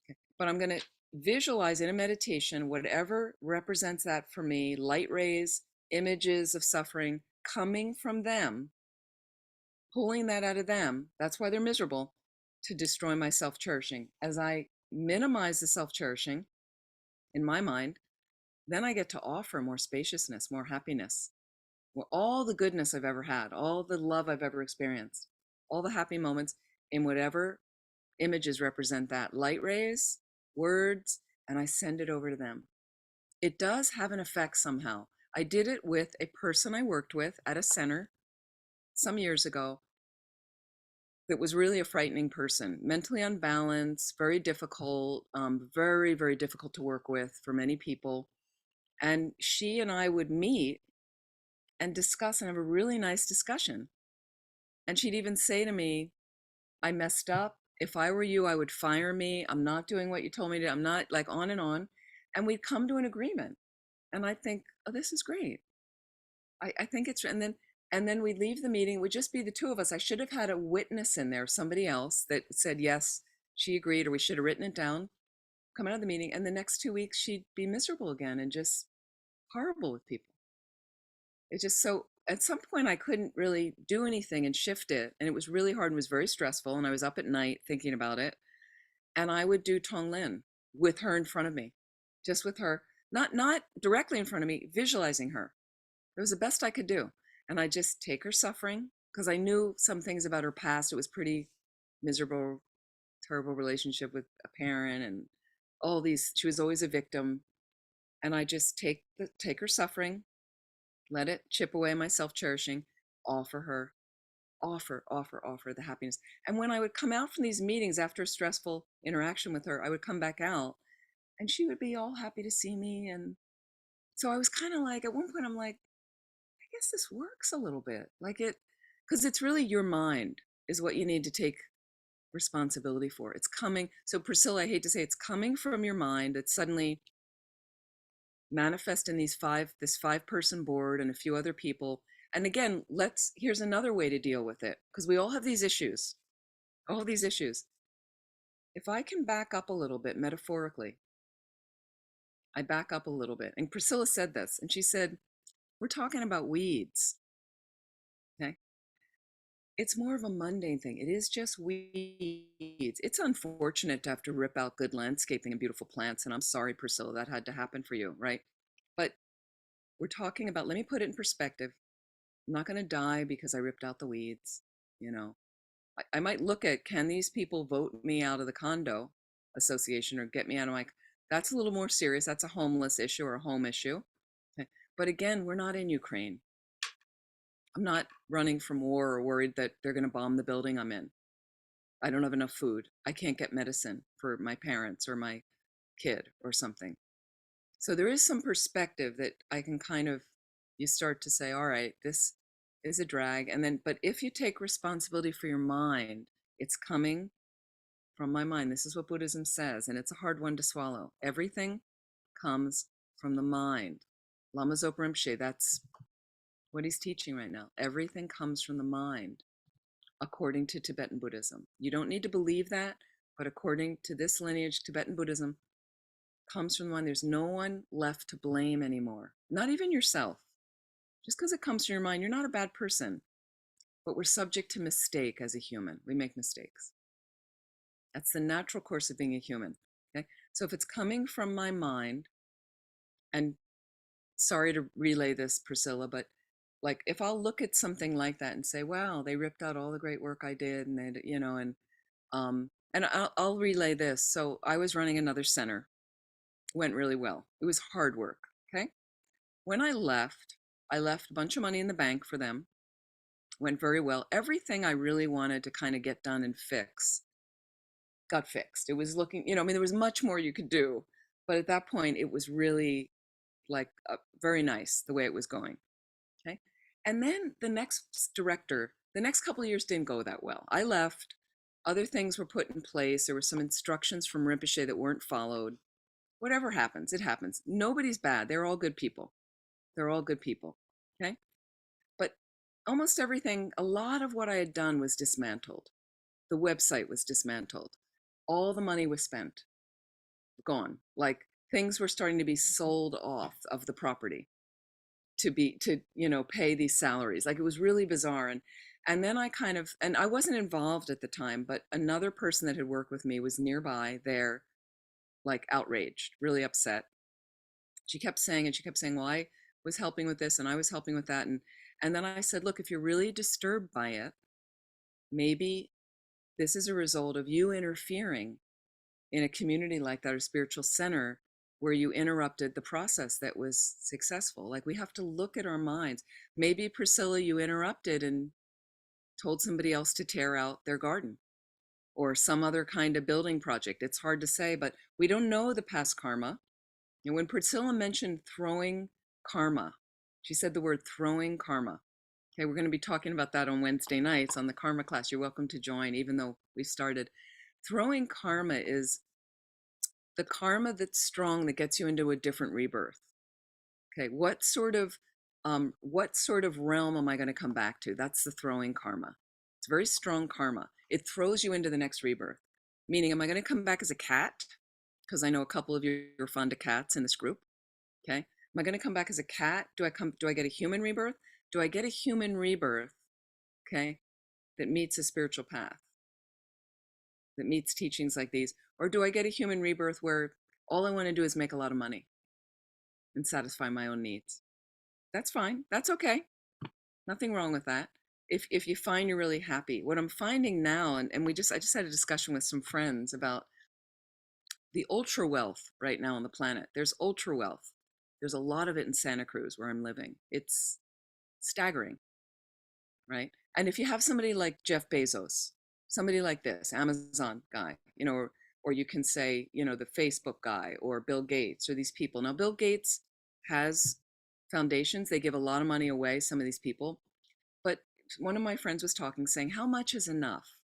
Okay. But I'm going to visualize in a meditation whatever represents that for me, light rays, images of suffering coming from them, pulling that out of them. That's why they're miserable, to destroy my self cherishing. As I minimize the self cherishing in my mind, then I get to offer more spaciousness, more happiness, all the goodness I've ever had, all the love I've ever experienced, all the happy moments in whatever images represent that, light rays, words, and I send it over to them. It does have an effect somehow. I did it with a person I worked with at a center some years ago that was really a frightening person, mentally unbalanced, very difficult, very, very difficult to work with for many people. And she and I would meet and discuss and have a really nice discussion. And she'd even say to me, I messed up. If I were you, I would fire me. I'm not doing what you told me to. I'm not, like, on and on. And we'd come to an agreement. And I think, oh, this is great. I think it's, and then we'd leave the meeting. It would just be the two of us. I should have had a witness in there, somebody else that said, yes, she agreed, or we should have written it down, come out of the meeting. And the next 2 weeks, she'd be miserable again and just horrible with people. It's just so, at some point, I couldn't really do anything and shift it. And it was really hard and was very stressful. And I was up at night thinking about it. And I would do Tonglen with her in front of me, just with her, not directly in front of me, visualizing her. It was the best I could do. And I just take her suffering because I knew some things about her past. It was pretty miserable, terrible relationship with a parent and all these. She was always a victim. And I just take her suffering, let it chip away my self-cherishing, offer her, offer the happiness. And when I would come out from these meetings after a stressful interaction with her, I would come back out and she would be all happy to see me. And So I was kind of like, at one point, I'm like, I guess this works a little bit. Like it, because it's really your mind is what you need to take responsibility for. It's coming. So, Priscilla, I hate to say it's coming from your mind. It's suddenly manifest in this 5-person board and a few other people. And again, here's another way to deal with it because we all have these issues, all these issues. If I can back up a little bit metaphorically, I back up a little bit. And Priscilla said this, and she said, we're talking about weeds. Okay. It's more of a mundane thing. It is just weeds. It's unfortunate to have to rip out good landscaping and beautiful plants. And I'm sorry, Priscilla, that had to happen for you, right? But we're talking about, let me put it in perspective. I'm not going to die because I ripped out the weeds. You know, I might look at, can these people vote me out of the condo association or get me out of my, that's a little more serious. That's a homeless issue or a home issue. Okay. But again, we're not in Ukraine. I'm not running from war or worried that they're going to bomb the building I'm in. I don't have enough food. I can't get medicine for my parents or my kid or something. So there is some perspective that I can kind of, you start to say, all right, this is a drag. And then, but if you take responsibility for your mind, it's coming from my mind. This is what Buddhism says, and it's a hard one to swallow. Everything comes from the mind. Lama Zopa Rinpoche, that's what he's teaching right now. Everything comes from the mind, according to Tibetan Buddhism. You don't need to believe that, but according to this lineage, Tibetan Buddhism comes from the mind. There's no one left to blame anymore, not even yourself. Just because it comes from your mind, you're not a bad person, but we're subject to mistake as a human. We make mistakes. That's the natural course of being a human. Okay. So if it's coming from my mind, and sorry to relay this, Priscilla, but like if I'll look at something like that and say, wow, they ripped out all the great work I did, and they, and I'll relay this. So I was running another center, went really well. It was hard work. Okay. When I left a bunch of money in the bank for them, went very well. Everything I really wanted to kind of get done and fix got fixed. It was looking, I mean, there was much more you could do, but at that point, it was really like very nice the way it was going. Okay. And then the next couple of years didn't go that well. I left, other things were put in place. There were some instructions from Rinpoche that weren't followed. Whatever happens, it happens. Nobody's bad. They're all good people. They're all good people. Okay. But almost everything, a lot of what I had done was dismantled. The website was dismantled. All the money was spent, gone. Like things were starting to be sold off of the property to pay these salaries. Like it was really bizarre. And then and I wasn't involved at the time, but another person that had worked with me was nearby there, like outraged, really upset. She kept saying, well, I was helping with this and I was helping with that. And then I said, look, if you're really disturbed by it, maybe this is a result of you interfering in a community like that, or spiritual center, where you interrupted the process that was successful. Like we have to look at our minds. Maybe, Priscilla, you interrupted and told somebody else to tear out their garden or some other kind of building project. It's hard to say, but we don't know the past karma. And when Priscilla mentioned throwing karma, she said the word throwing karma. Okay, we're going to be talking about that on Wednesday nights on the karma class. You're welcome to join, even though we started. Throwing karma is the karma that's strong that gets you into a different rebirth. Okay, what sort of realm am I going to come back to? That's the throwing karma. It's very strong karma. It throws you into the next rebirth. Meaning, am I going to come back as a cat? Because I know a couple of you are fond of cats in this group. Okay. Am I going to come back as a cat? Do I get a human rebirth? Do I get a human rebirth, okay, that meets a spiritual path, that meets teachings like these? Or do I get a human rebirth where all I want to do is make a lot of money and satisfy my own needs? That's fine. That's okay. Nothing wrong with that. If you find you're really happy. What I'm finding now, and I just had a discussion with some friends about the ultra wealth right now on the planet. There's ultra wealth. There's a lot of it in Santa Cruz where I'm living. It's staggering, right? And if you have somebody like Jeff Bezos, somebody like this Amazon guy, or you can say, the Facebook guy or Bill Gates or these people. Now, Bill Gates has foundations. They give a lot of money away, some of these people. But one of my friends was talking, saying, how much is enough?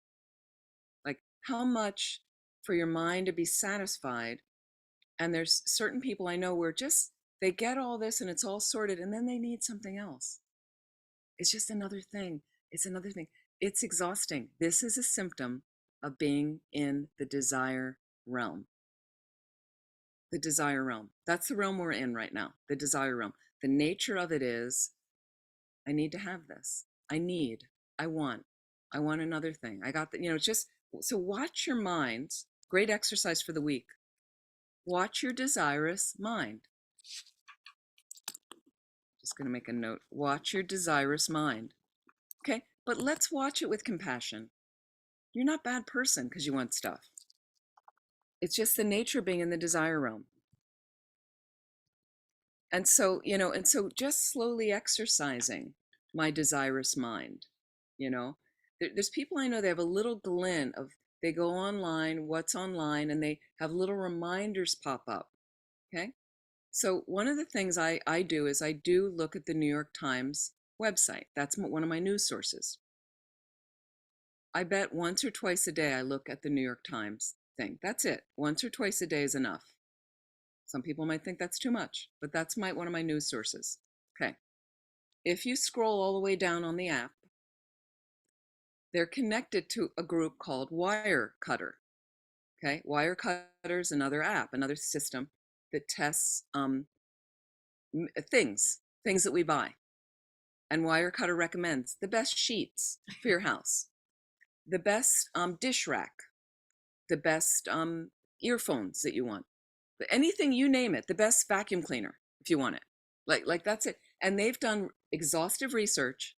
Like, how much for your mind to be satisfied? And there's certain people I know where just they get all this and it's all sorted, and then they need something else. It's just another thing. It's another thing. It's exhausting. This is a symptom of being in the desire realm. The desire realm. That's the realm we're in right now, the desire realm. The nature of it is, I need to have this. I need, I want, I want another thing. I got that, it's just, so watch your mind. Great exercise for the week. Watch your desirous mind. Just going to make a note. Watch your desirous mind. Okay, but let's watch it with compassion. You're not a bad person because you want stuff. It's just the nature of being in the desire realm. And so just slowly exercising my desirous mind, you know, there's people I know, they have a little glint of, they go online, what's online, and they have little reminders pop up. Okay. So one of the things I do is I do look at the New York Times website. That's one of my news sources. I bet once or twice a day I look at the New York Times thing. That's it. Once or twice a day is enough. Some people might think that's too much, but that's one of my news sources. Okay. If you scroll all the way down on the app, they're connected to a group called Wirecutter. Okay. Wirecutter is another app, another system that tests things that we buy. And Wirecutter recommends the best sheets for your house, the best dish rack, the best earphones that you want, anything you name it, the best vacuum cleaner if you want it. Like that's it. And they've done exhaustive research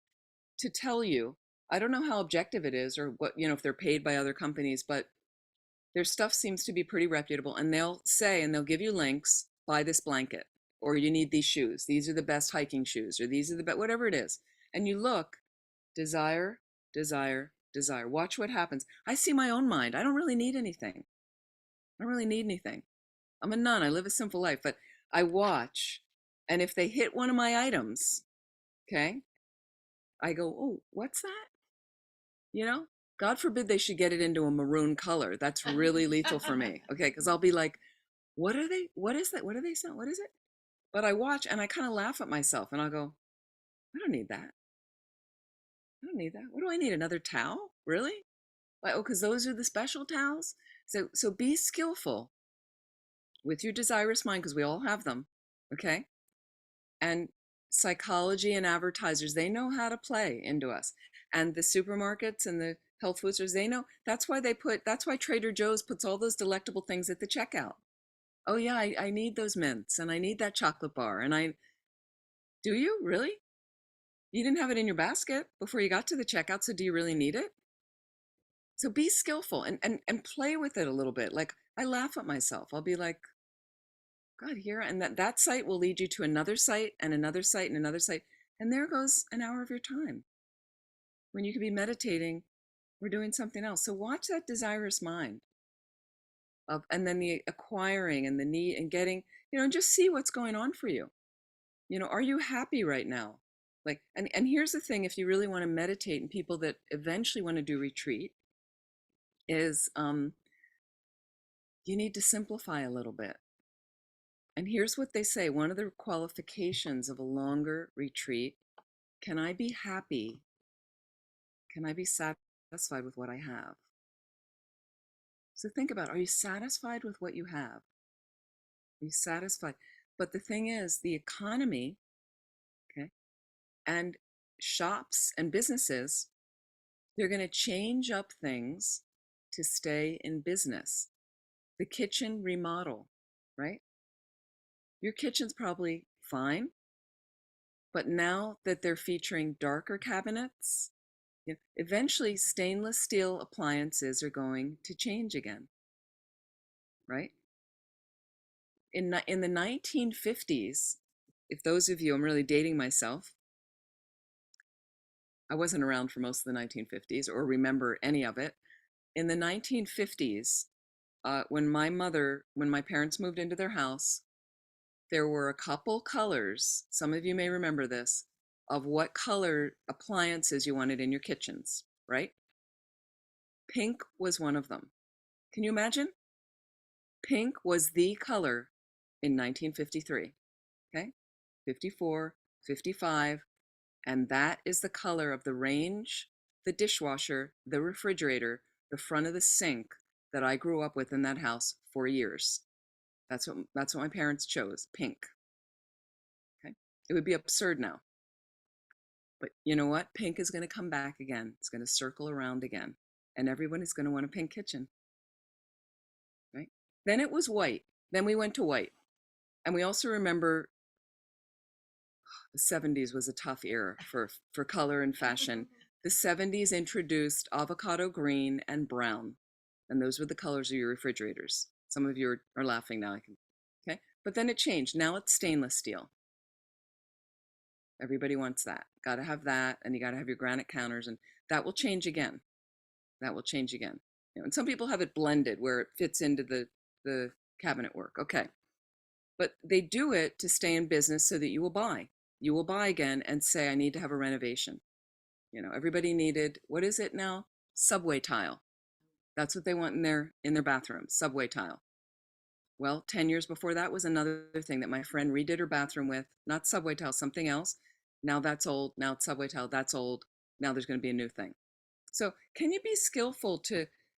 to tell you, I don't know how objective it is or what, if they're paid by other companies, but their stuff seems to be pretty reputable. And they'll say, and they'll give you links, buy this blanket, or you need these shoes. These are the best hiking shoes, or these are the best, whatever it is. And you look, desire, desire, desire. Watch what happens. I see my own mind. I don't really need anything. I don't really need anything. I'm a nun. I live a simple life, but I watch. And if they hit one of my items, okay, I go, oh, what's that? God forbid they should get it into a maroon color. That's really lethal for me. Okay, because I'll be like, what are they? What is that? What are they selling? What is it? But I watch and I kind of laugh at myself and I'll go, I don't need that. I don't need that. What do I need? Another towel? Really? Like, oh, because those are the special towels. So be skillful with your desirous mind, because we all have them. Okay. And psychology and advertisers, they know how to play into us. And the supermarkets and the health food stores, they know. That's why Trader Joe's puts all those delectable things at the checkout. Oh yeah, I need those mints and I need that chocolate bar. Do you really? You didn't have it in your basket before you got to the checkout, so do you really need it? So be skillful and play with it a little bit. Like, I laugh at myself. I'll be like, God, here, and that site will lead you to another site and another site and another site. And there goes an hour of your time when you could be meditating or doing something else. So watch that desirous mind and then the acquiring and the need and getting, and just see what's going on for you. Are you happy right now? Like, and here's the thing, if you really want to meditate, and people that eventually want to do retreat, is you need to simplify a little bit. And here's what they say, one of the qualifications of a longer retreat: can I be happy? Can I be satisfied with what I have? So think about, are you satisfied with what you have? Are you satisfied? But the thing is, the economy, okay, and shops and businesses, they're going to change up things to stay in business. The kitchen remodel, right? Your kitchen's probably fine, but now that they're featuring darker cabinets, eventually stainless steel appliances are going to change again, right? In the 1950s, if those of you, I'm really dating myself, I wasn't around for most of the 1950s or remember any of it. In the 1950s, when my parents moved into their house, there were a couple colors, some of you may remember this, of what color appliances you wanted in your kitchens, right? Pink was one of them. Can you imagine? Pink was the color in 1953, okay? 54, 55, and that is the color of the range, the dishwasher, the refrigerator, the front of the sink that I grew up with in that house for years. That's what my parents chose, pink. Okay. It would be absurd now. But you know what? Pink is going to come back again. It's going to circle around again. And everyone is going to want a pink kitchen, right? Then it was white. Then we went to white. And we also remember the 70s was a tough era for color and fashion. The 70s introduced avocado green and brown. And those were the colors of your refrigerators. Some of you are laughing now. Okay. But then it changed. Now it's stainless steel. Everybody wants that. Got to have that. And you got to have your granite counters. And that will change again. That will change again. And some people have it blended where it fits into the cabinet work. Okay. But they do it to stay in business so that you will buy. You will buy again and say, I need to have a renovation. Everybody needed, what is it now? Subway tile. That's what they want in their bathroom, subway tile. Well, 10 years before that was another thing that my friend redid her bathroom with, not subway tile, something else. Now that's old. Now it's subway tile. That's old. Now there's going to be a new thing. So can you be skillful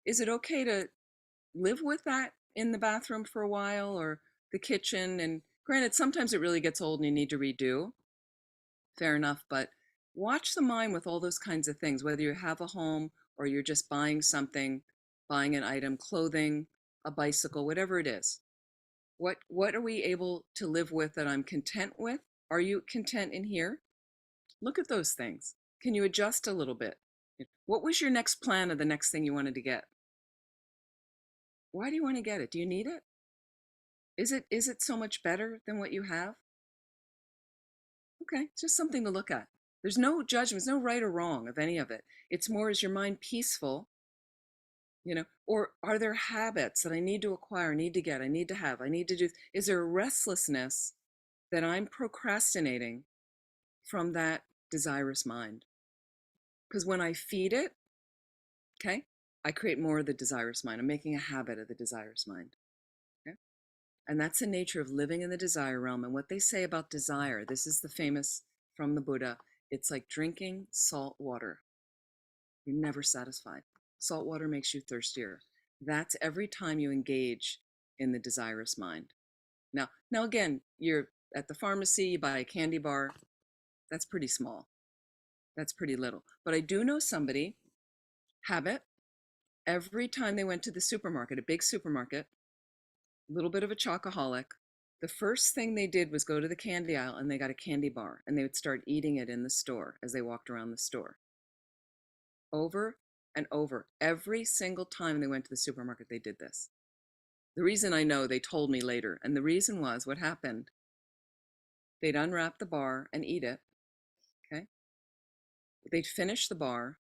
is it okay to live with that in the bathroom for a while or the kitchen? And granted, sometimes it really gets old and you need to redo. Fair enough. But watch the mind with all those kinds of things, whether you have a home or you're just buying something, buying an item, clothing, a bicycle, whatever it is. What are we able to live with that I'm content with? Are you content in here? Look at those things. Can you adjust a little bit? What was your next plan of the next thing you wanted to get? Why do you want to get it? Do you need it? Is it so much better than what you have? Okay, it's just something to look at. There's no judgment, there's no right or wrong of any of it. It's more, is your mind peaceful? Or are there habits that I need to acquire, need to get, I need to have, I need to do? Is there a restlessness that I'm procrastinating from that desirous mind? Because when I feed it, okay, I create more of the desirous mind. I'm making a habit of the desirous mind. Okay. And that's the nature of living in the desire realm. And what they say about desire, this is the famous from the Buddha, it's like drinking salt water. You're never satisfied. Salt water makes you thirstier. That's every time you engage in the desirous mind. Now again, you're at the pharmacy, you buy a candy bar. That's pretty small. That's pretty little. But I do know somebody, habit, every time they went to the supermarket, a big supermarket, a little bit of a chocoholic, the first thing they did was go to the candy aisle and they got a candy bar and they would start eating it in the store as they walked around the store. Over and over. Every single time they went to the supermarket, they did this. The reason I know, they told me later, and the reason was what happened. They'd unwrap the bar and eat it, okay? They'd finish the bar,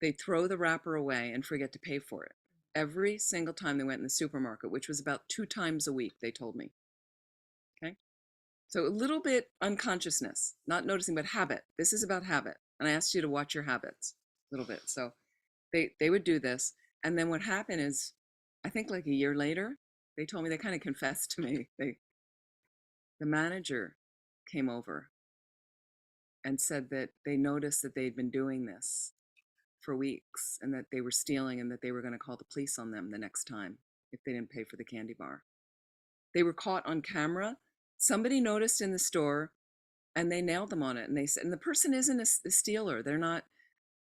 they'd throw the wrapper away and forget to pay for it. Every single time they went in the supermarket, which was about 2 times a week, they told me, okay? So a little bit unconsciousness, not noticing, but habit. This is about habit. And I asked you to watch your habits a little bit. So they would do this. And then what happened is, I think like a year later, they told me, they kind of confessed to me. The manager came over and said that they noticed that they'd been doing this for weeks and that they were stealing and that they were going to call the police on them the next time if they didn't pay for the candy bar. They were caught on camera. Somebody noticed in the store and they nailed them on it. And they said, and the person isn't a stealer. They're not.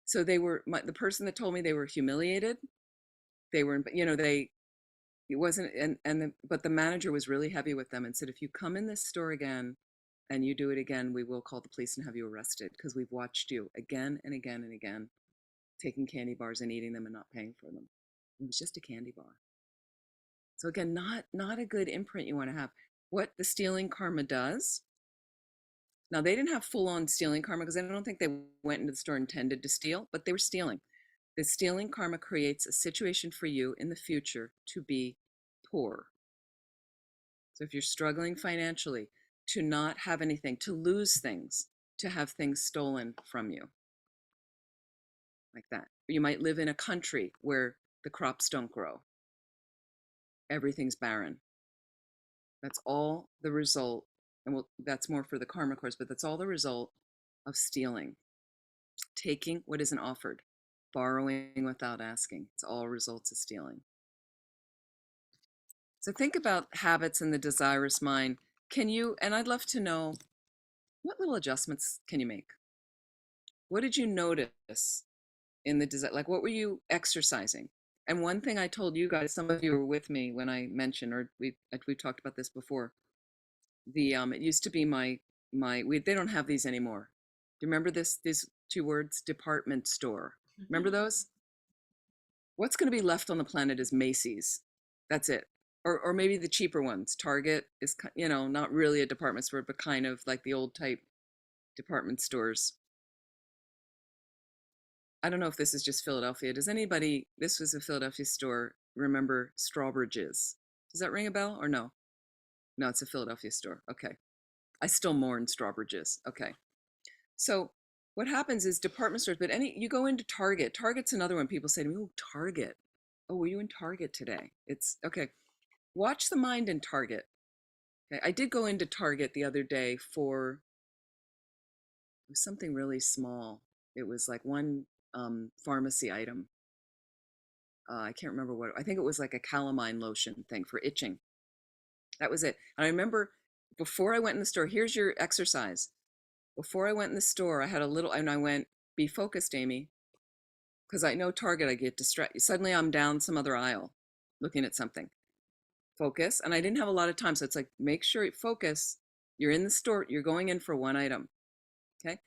So the person that told me they were humiliated. They were, it wasn't, but the manager was really heavy with them and said, if you come in this store again and you do it again, we will call the police and have you arrested because we've watched you again and again and again taking candy bars and eating them and not paying for them. It was just a candy bar. So again, not a good imprint you want to have. What the stealing karma does. Now they didn't have full-on stealing karma because I don't think they went into the store intended to steal, but they were stealing. The stealing karma creates a situation for you in the future to be poor. So if you're struggling financially, to not have anything, to lose things, to have things stolen from you, like that. You might live in a country where the crops don't grow, everything's barren. That's all the result, and that's more for the karma course, but that's all the result of stealing, taking what isn't offered, borrowing without asking. It's all results of stealing. So think about habits in the desirous mind. Can you, and I'd love to know, what little adjustments can you make? What did you notice in the desire? Like, what were you exercising? And one thing I told you guys, some of you were with me when I mentioned, or we talked about this before. It used to be they don't have these anymore. Do you remember these two words, department store? Remember those? What's going to be left on the planet is Macy's. That's it. Or maybe the cheaper ones. Target is, not really a department store, but kind of like the old type department stores. I don't know if this is just Philadelphia. Does anybody, this was a Philadelphia store, remember Strawbridge's? Does that ring a bell or no? No, it's a Philadelphia store. Okay. I still mourn Strawbridge's. Okay. So what happens is department stores, but you go into Target. Target's another one. People say to me, "Oh, Target. Oh, were you in Target today?" It's okay. Watch the mind in Target. Okay. I did go into Target the other day for, it was something really small. It was like one pharmacy item. I can't remember what, I think it was like a calamine lotion thing for itching. That was it. And I remember before I went in the store, here's your exercise. Before I went in the store, I had a little, and I went, be focused, Amy, because I know Target, I get distracted. Suddenly I'm down some other aisle looking at something. Focus. And I didn't have a lot of time. So it's like, make sure you focus. You're in the store, you're going in for one item. Okay.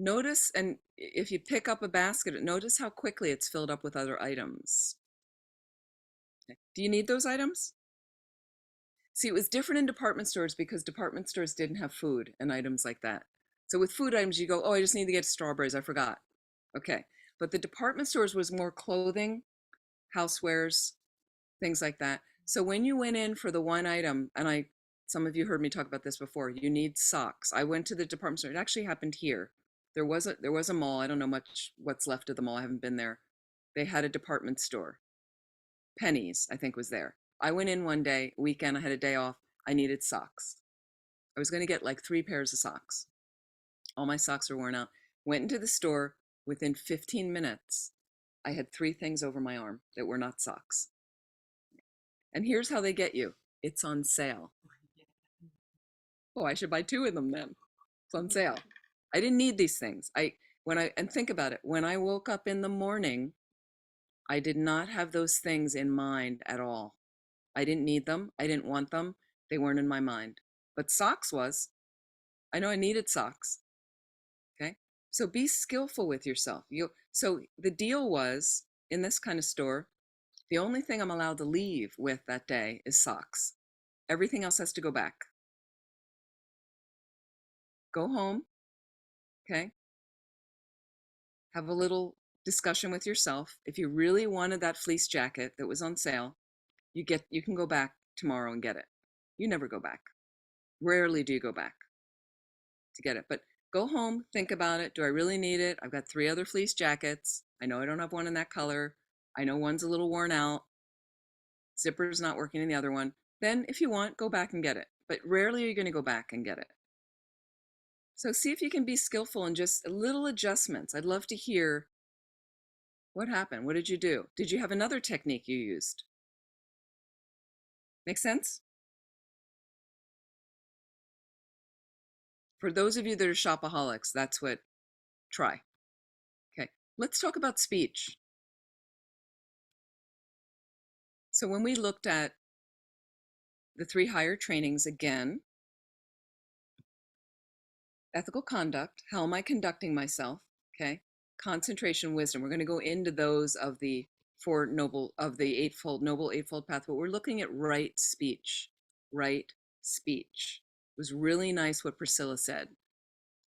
Notice, and if you pick up a basket, notice how quickly it's filled up with other items. Okay. Do you need those items? See, it was different in department stores because department stores didn't have food and items like that. So with food items, you go, oh, I just need to get strawberries. I forgot. Okay. But the department stores was more clothing, housewares, things like that. So when you went in for the one item, and some of you heard me talk about this before, you need socks. I went to the department store. It actually happened here. There was a mall. I don't know much what's left of the mall. I haven't been there. They had a department store. Pennies, I think, was there. I went in one day, weekend, I had a day off. I needed socks. I was going to get like 3 pairs of socks. All my socks were worn out. Went into the store. Within 15 minutes, I had 3 things over my arm that were not socks. And here's how they get you. It's on sale. Oh, I should buy 2 of them then. It's on sale. I didn't need these things. And think about it. When I woke up in the morning, I did not have those things in mind at all. I didn't need them. I didn't want them. They weren't in my mind. But socks was. I know I needed socks. Okay. So be skillful with yourself. So the deal was in this kind of store, the only thing I'm allowed to leave with that day is socks. Everything else has to go back. Go home. Okay. Have a little discussion with yourself. If you really wanted that fleece jacket that was on sale, you can go back tomorrow and get it. You never go back. Rarely do you go back to get it. But go home, think about it. Do I really need it? I've got 3 other fleece jackets. I know I don't have one in that color. I know one's a little worn out. Zipper's not working in the other one. Then if you want, go back and get it. But rarely are you going to go back and get it. So see if you can be skillful in just little adjustments. I'd love to hear what happened. What did you do? Did you have another technique you used? Make sense? For those of you that are shopaholics, that's what try. Okay, let's talk about speech. So when we looked at the 3 higher trainings again, ethical conduct, how am I conducting myself? Okay, concentration, wisdom. We're going to go into those of the noble eightfold path, but we're looking at right speech. Right speech. It was really nice what Priscilla said.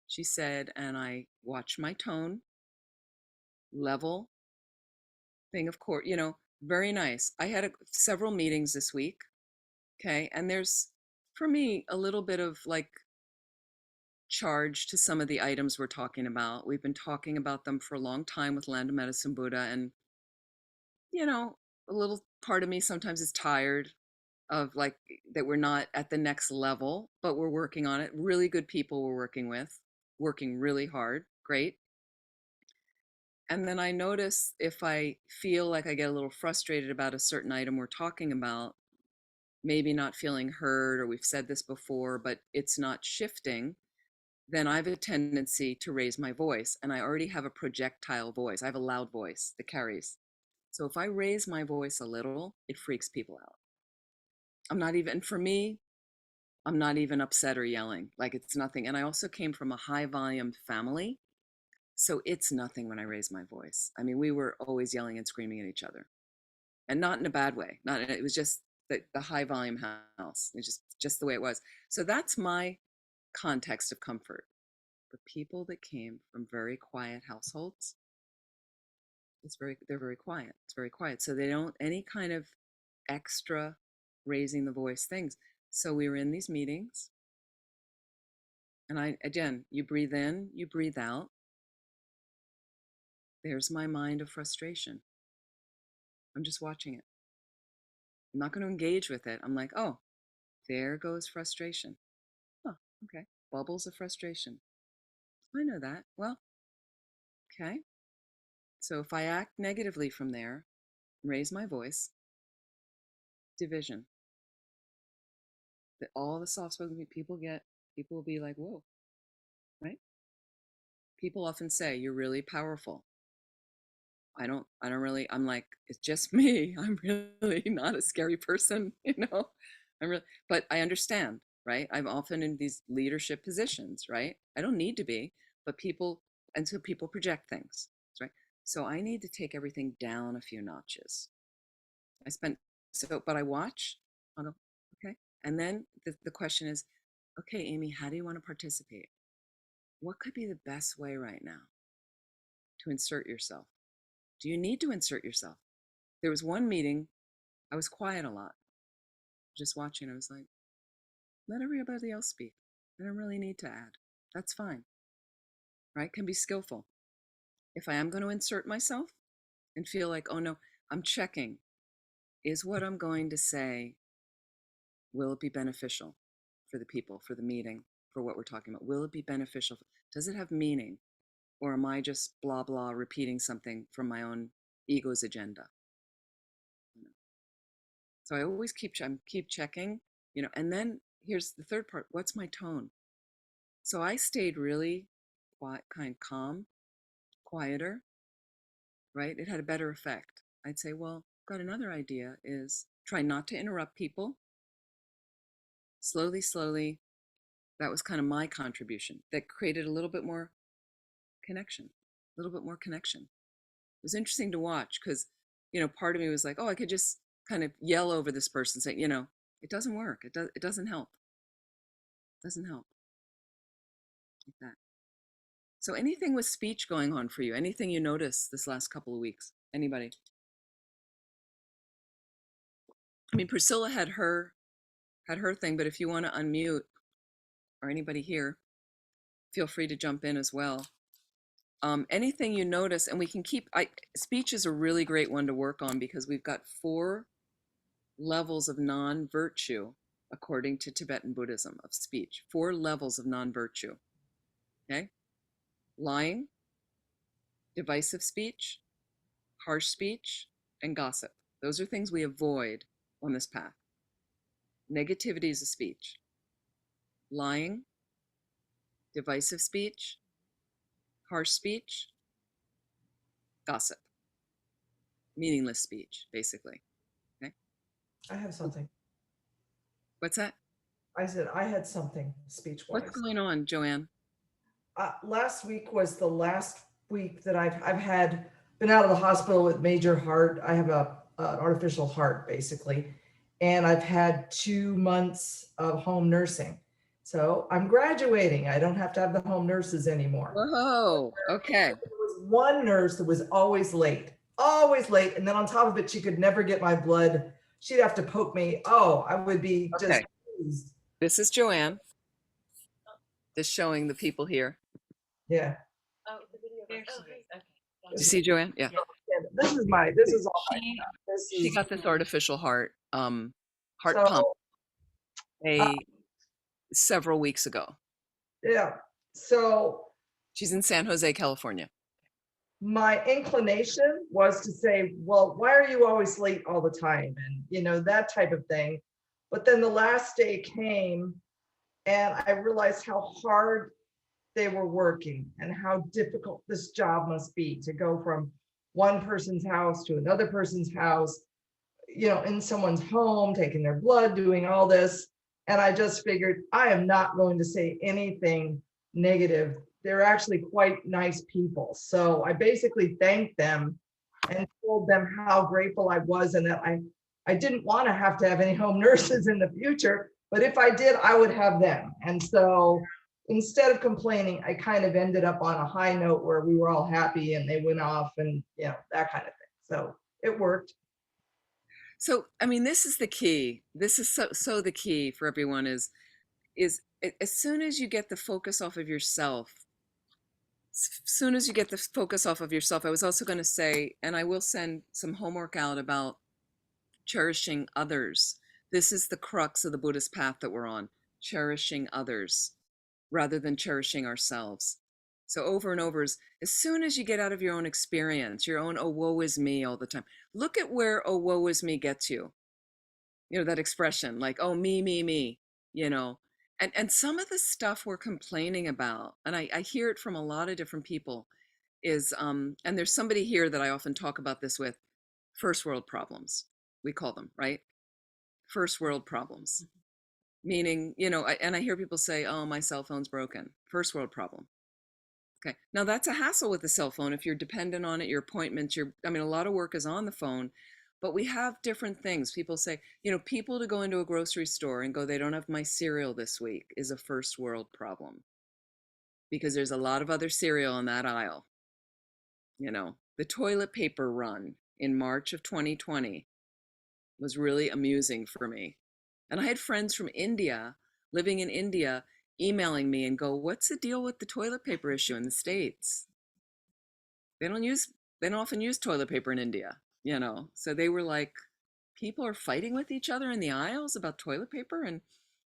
She said, and I watch my tone, level, thing of course, very nice. I had several meetings this week. Okay. And there's for me, a little bit of like charge to some of the items we're talking about. We've been talking about them for a long time with Land of Medicine Buddha, and you know, a little part of me sometimes is tired of like that we're not at the next level, but we're working on it. Really good people we're working with, working really hard. Great. And then I notice if I feel like I get a little frustrated about a certain item we're talking about, maybe not feeling heard, or we've said this before, but it's not shifting, then I have a tendency to raise my voice. And I already have a projectile voice. I have a loud voice that carries. So if I raise my voice a little, it freaks people out. I'm not even, for me, I'm not even upset or yelling. Like it's nothing. And I also came from a high volume family. So it's nothing when I raise my voice. I mean, we were always yelling and screaming at each other, and not in a bad way. Not, it was just the high volume house. It's just the way it was. So that's my context of comfort. The people that came from very quiet households, they're very quiet. It's very quiet. So they don't any kind of extra raising the voice things. So we were in these meetings, and again, you breathe in, you breathe out. There's my mind of frustration. I'm just watching it. I'm not going to engage with it. I'm like, oh, there goes frustration. Oh, okay. Bubbles of frustration. I know that. Well, okay. So if I act negatively from there, raise my voice, division. That all the soft spoken people will be like, whoa, right? People often say, you're really powerful. I don't really, I'm like, it's just me. I'm really not a scary person, you know? I'm really, but I understand, right? I'm often in these leadership positions, right? I don't need to be, but people, and so people project things, right? So I need to take everything down a few notches. I spent, so, but I watch, I'll go, okay. And then the question is, okay, Amy, how do you want to participate? What could be the best way right now to insert yourself? Do you need to insert yourself? There was one meeting, I was quiet a lot, just watching. I was like, let everybody else speak. I don't really need to add. That's fine, right? Can be skillful. If I am going to insert myself and feel like, oh no, I'm checking, is what I'm going to say, will it be beneficial for the people, for the meeting, for what we're talking about? Will it be beneficial? Does it have meaning? Or am I just blah, blah, repeating something from my own ego's agenda? So I always keep checking, and then here's the third part. What's my tone? So I stayed really quiet, kind calm, quieter, right? It had a better effect. I'd say, well, got another idea is try not to interrupt people. Slowly, slowly, that was kind of my contribution that created a little bit more connection, a little bit more connection. It was interesting to watch because, part of me was like, oh, I could just kind of yell over this person saying, it doesn't work. It doesn't help. It doesn't help like that. So anything with speech going on for you? Anything you noticed this last couple of weeks? Anybody? I mean, Priscilla had her thing, but if you want to unmute, or anybody here, feel free to jump in as well. Anything you notice, and we can speech is a really great one to work on because we've got 4 levels of non-virtue according to Tibetan Buddhism of speech. 4 levels of non-virtue. Okay? Lying, divisive speech, harsh speech, and gossip. Those are things we avoid on this path. Negativity is a speech. Lying, divisive speech, harsh speech, gossip, meaningless speech, basically. Okay. I have something. What's that? I said I had something speech What's wise. going on, Joanne? Last week was the last week that I've had been out of the hospital with major heart. I have an artificial heart basically, and I've had 2 months of home nursing. So I'm graduating. I don't have to have the home nurses anymore. Whoa. Okay. There was one nurse that was always late, and then on top of it, she could never get my blood. She'd have to poke me. Oh, I would be just Okay. pleased. This is Joanne, just showing the people here. Yeah. Do you see Joanne? Yeah. This is all my She stuff. This she is got this artificial heart so pump uh, a several weeks ago. yeah. So She's in San Jose, California. my inclination was to say, well, why are you always late all the time? And that type of thing. But then the last day came and I realized how hard they were working and how difficult this job must be to go from one person's house to another person's house, in someone's home, taking their blood, doing all this. And I just figured I am not going to say anything negative. They're actually quite nice people. So I basically thanked them and told them how grateful I was and that I didn't want to have any home nurses in the future, but if I did, I would have them. And so instead of complaining, I kind of ended up on a high note where we were all happy and they went off and that kind of thing. So it worked. So, I mean, this is the key. This is so the key for everyone is as soon as you get the focus off of yourself, as soon as you get the focus off of yourself, I was also going to say, and I will send some homework out about cherishing others. This is the crux of the Buddhist path that we're on, cherishing others rather than cherishing ourselves. So over and over, as soon as you get out of your own experience, your own, oh, woe is me all the time, look at where, oh, woe is me gets you. That expression like, oh, me, and some of the stuff we're complaining about, and I hear it from a lot of different people, is, and there's somebody here that I often talk about this with, first world problems, we call them, right? First world problems, meaning, and I hear people say, oh, my cell phone's broken, first world problem. Okay. Now that's a hassle with the cell phone. If you're dependent on it, your appointments, I mean, a lot of work is on the phone, but we have different things. People say, people to go into a grocery store and go, they don't have my cereal this week is a first world problem because there's a lot of other cereal in that aisle. The toilet paper run in March of 2020 was really amusing for me. And I had friends from India, living in India, emailing me and go, what's the deal with the toilet paper issue in the States? They don't use they don't often use toilet paper in India. So they were like, people are fighting with each other in the aisles about toilet paper. And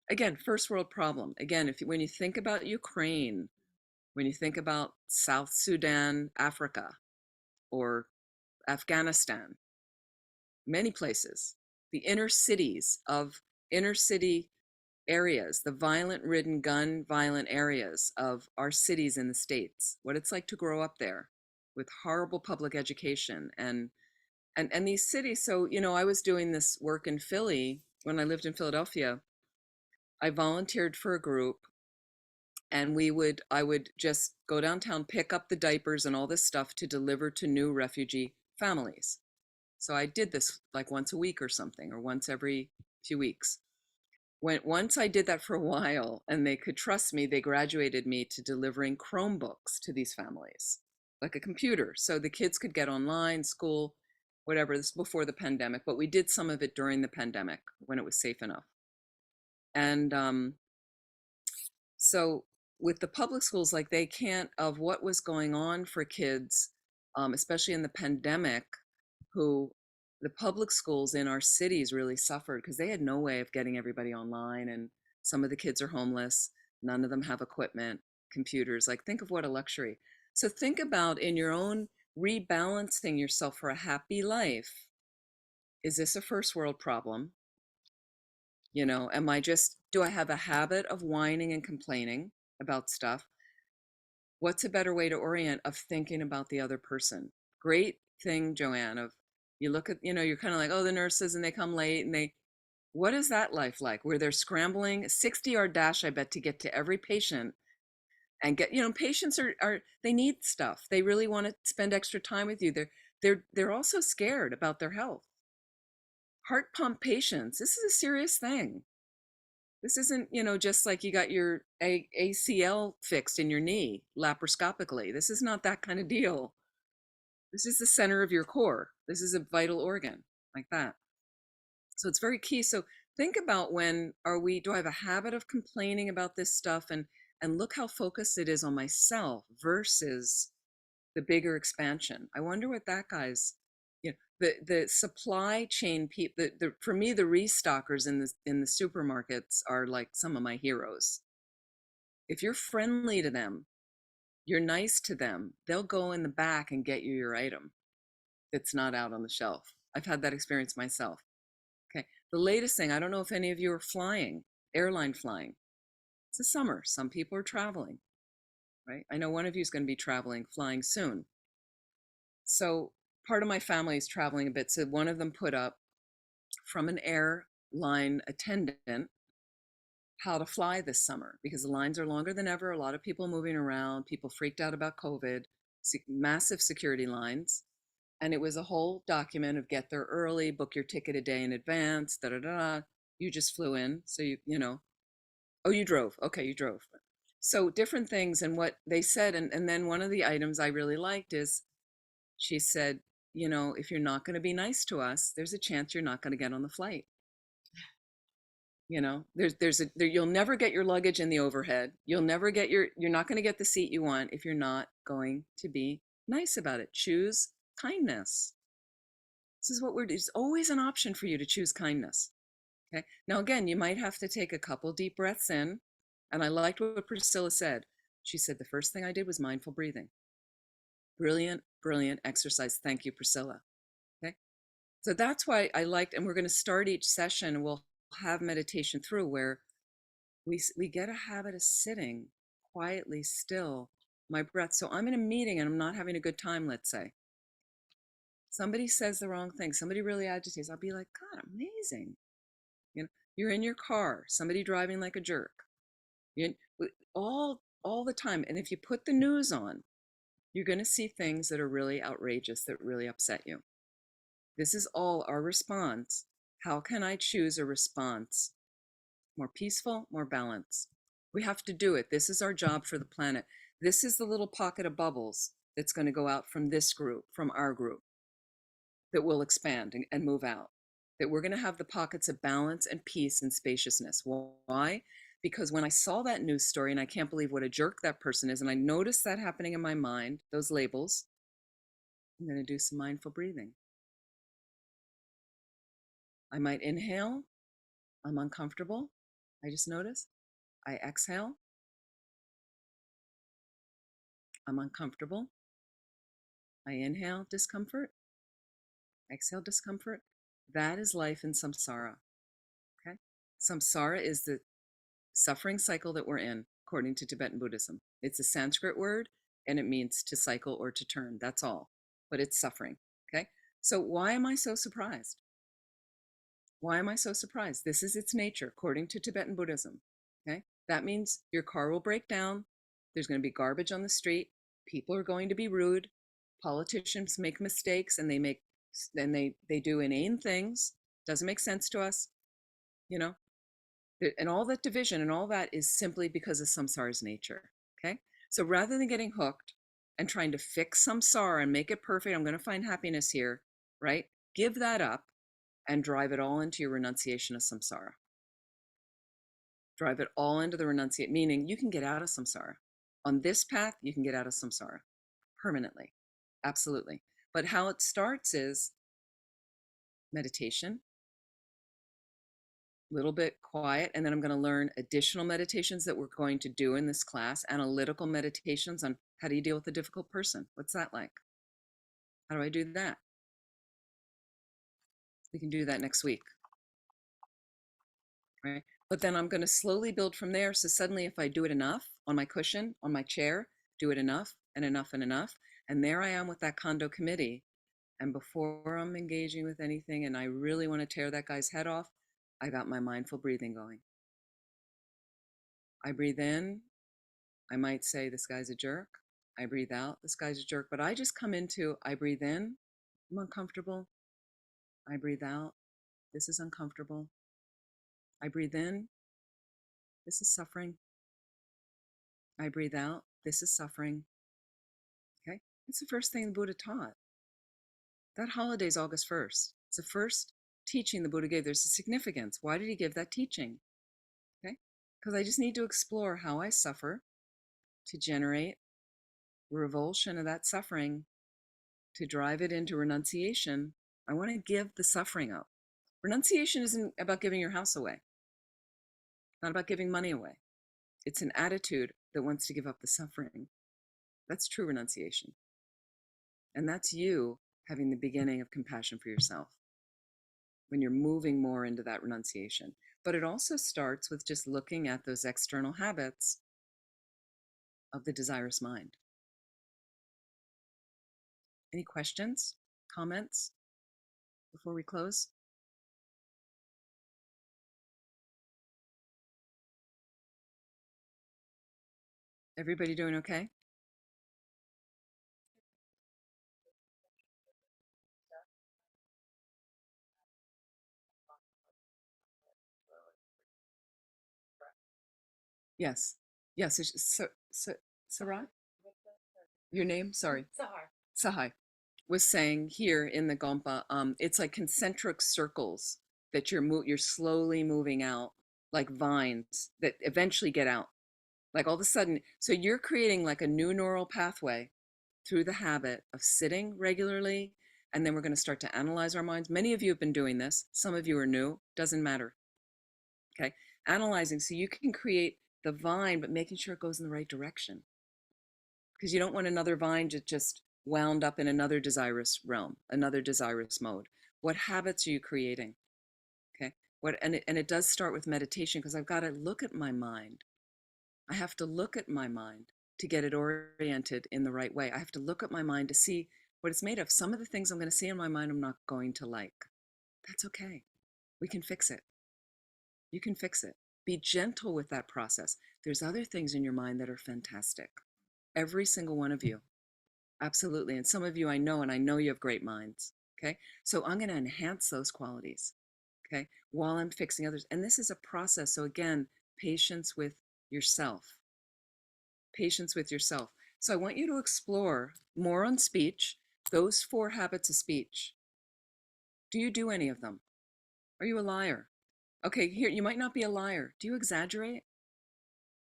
again, first world problem. Again, when you think about Ukraine, when you think about South Sudan, Africa, or Afghanistan, many places, the inner city areas, the violent ridden, gun violent areas of our cities in the States, what it's like to grow up there with horrible public education and these cities. So, I was doing this work in Philly when I lived in Philadelphia. I volunteered for a group and I would just go downtown, pick up the diapers and all this stuff to deliver to new refugee families. So I did this like once a week or something, or once every few weeks. Once I did that for a while and they could trust me, they graduated me to delivering Chromebooks to these families, like a computer. So the kids could get online, school, whatever. This is before the pandemic, but we did some of it during the pandemic when it was safe enough. And so with the public schools, like they can't, of what was going on for kids, especially in the pandemic, who the public schools in our cities really suffered because they had no way of getting everybody online. And some of the kids are homeless. None of them have equipment, computers. Like, think of what a luxury. So think about in your own rebalancing yourself for a happy life. Is this a first world problem? Do I have a habit of whining and complaining about stuff? What's a better way to orient of thinking about the other person? Great thing, Joanne, of you look at, you're kind of like, oh, the nurses and they come late and what is that life like where they're scrambling 60-yard dash, I bet, to get to every patient and get, patients they need stuff. They really want to spend extra time with you. They're also scared about their health. Heart pump patients, this is a serious thing. This isn't, just like you got your ACL fixed in your knee laparoscopically. This is not that kind of deal. This is the center of your core. This is a vital organ like that. So it's very key. So think about when do I have a habit of complaining about this stuff, and look how focused it is on myself versus the bigger expansion. I wonder what that guy's, the supply chain people, for me, the restockers in the supermarkets are like some of my heroes. If you're friendly to them, you're nice to them, they'll go in the back and get you your item that's not out on the shelf. I've had that experience myself. Okay. The latest thing, I don't know if any of you are flying, airline flying. It's the summer. Some people are traveling, right? I know one of you is going to be flying soon. So part of my family is traveling a bit. So one of them put up from an airline attendant how to fly this summer because the lines are longer than ever. A lot of people moving around, people freaked out about COVID, massive security lines. And it was a whole document of get there early, book your ticket a day in advance, da da da. You just flew in. So oh, you drove. Okay, you drove. So different things. And what they said, and then one of the items I really liked is she said, if you're not going to be nice to us, there's a chance you're not going to get on the flight. You'll never get your luggage in the overhead. You're not going to get the seat you want if you're not going to be nice about it. Choose kindness. There's always an option for you to choose kindness. Okay. Now, again, you might have to take a couple deep breaths in. And I liked what Priscilla said. She said, the first thing I did was mindful breathing. Brilliant, brilliant exercise. Thank you, Priscilla. Okay. So that's why I liked, and we're going to start each session and we'll have meditation through where we get a habit of sitting quietly still, my breath. So I'm in a meeting and I'm not having a good time, let's say. Somebody says the wrong thing, somebody really agitates, I'll be like, God, amazing. You're in your car, somebody driving like a jerk. You all the time. And if you put the news on, you're going to see things that are really outrageous, that really upset you. This is all our response. How can I choose a response more peaceful, more balanced? We have to do it. This is our job for the planet. This is the little pocket of bubbles that's going to go out from this group, from our group, that will expand and move out. That we're going to have the pockets of balance and peace and spaciousness. Why? Because when I saw that news story, and I can't believe what a jerk that person is, and I noticed that happening in my mind, those labels, I'm going to do some mindful breathing. I might inhale. I'm uncomfortable. I just notice. I exhale. I'm uncomfortable. I inhale discomfort. Exhale discomfort. That is life in samsara. Okay? Samsara is the suffering cycle that we're in, according to Tibetan Buddhism. It's a Sanskrit word and it means to cycle or to turn. That's all. But it's suffering. Okay? So why am I so surprised? Why am I so surprised? This is its nature, according to Tibetan Buddhism. Okay? That means your car will break down. There's going to be garbage on the street. People are going to be rude. Politicians make mistakes and they do inane things. Doesn't make sense to us. And all that division and all that is simply because of samsara's nature. Okay. So rather than getting hooked and trying to fix samsara and make it perfect, I'm going to find happiness here, right? Give that up and drive it all into your renunciation of samsara. Drive it all into the renunciate, meaning you can get out of samsara. On this path, you can get out of samsara permanently. Absolutely. But how it starts is meditation, little bit quiet, and then I'm going to learn additional meditations that we're going to do in this class, analytical meditations on how do you deal with a difficult person? What's that like? How do I do that? We can do that next week, right? But then I'm going to slowly build from there. So suddenly if I do it enough on my cushion, on my chair, do it enough and enough and enough, and there I am with that condo committee. And before I'm engaging with anything and I really want to tear that guy's head off, I got my mindful breathing going. I breathe in. I might say, this guy's a jerk. I breathe out, this guy's a jerk. But I just come into, I breathe in, I'm uncomfortable. I breathe out, this is uncomfortable. I breathe in, this is suffering. I breathe out, this is suffering. Okay? It's the first thing the Buddha taught. That holiday is August 1st. It's the first teaching the Buddha gave, there's a significance. Why did he give that teaching? Okay, because I just need to explore how I suffer to generate revulsion of that suffering, to drive it into renunciation. I want to give the suffering up. Renunciation isn't about giving your house away, not about giving money away. It's an attitude that wants to give up the suffering. That's true renunciation. And that's you having the beginning of compassion for yourself when you're moving more into that renunciation. But it also starts with just looking at those external habits of the desirous mind. Any questions, comments before we close? Everybody doing okay? Yes. Yes. Sarai? Your name? Sorry. Sahai was saying here in the Gompa, it's like concentric circles that you're slowly moving out, like vines that eventually get out. Like all of a sudden, so you're creating like a new neural pathway through the habit of sitting regularly. And then we're going to start to analyze our minds. Many of you have been doing this. Some of you are new. Doesn't matter. Okay. Analyzing so you can create the vine, but making sure it goes in the right direction. Because you don't want another vine to just wound up in another desirous realm, another desirous mode. What habits are you creating? Okay. And it does start with meditation because I've got to look at my mind. I have to look at my mind to get it oriented in the right way. I have to look at my mind to see what it's made of. Some of the things I'm going to see in my mind I'm not going to like. That's okay. We can fix it. You can fix it. Be gentle with that process. There's other things in your mind that are fantastic. Every single one of you. Absolutely. And some of you I know, and I know you have great minds. Okay. So I'm going to enhance those qualities. Okay. While I'm fixing others. And this is a process. So again, patience with yourself. Patience with yourself. So I want you to explore more on speech, those 4 habits of speech. Do you do any of them? Are you a liar? Okay, here, you might not be a liar. Do you exaggerate?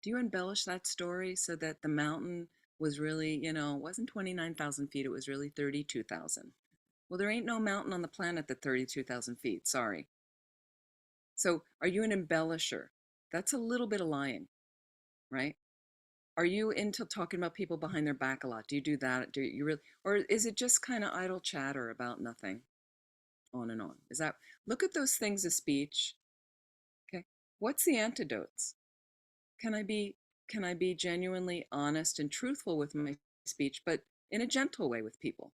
Do you embellish that story so that the mountain was really, it wasn't 29,000 feet, it was really 32,000? Well, there ain't no mountain on the planet that's 32,000 feet. Sorry. So are you an embellisher? That's a little bit of lying, right? Are you into talking about people behind their back a lot? Do you do that? Do you really, or is it just kind of idle chatter about nothing? On and on. Is that, look at those things of speech. Okay. What's the antidotes? Can I be, can I be genuinely honest and truthful with my speech, but in a gentle way with people?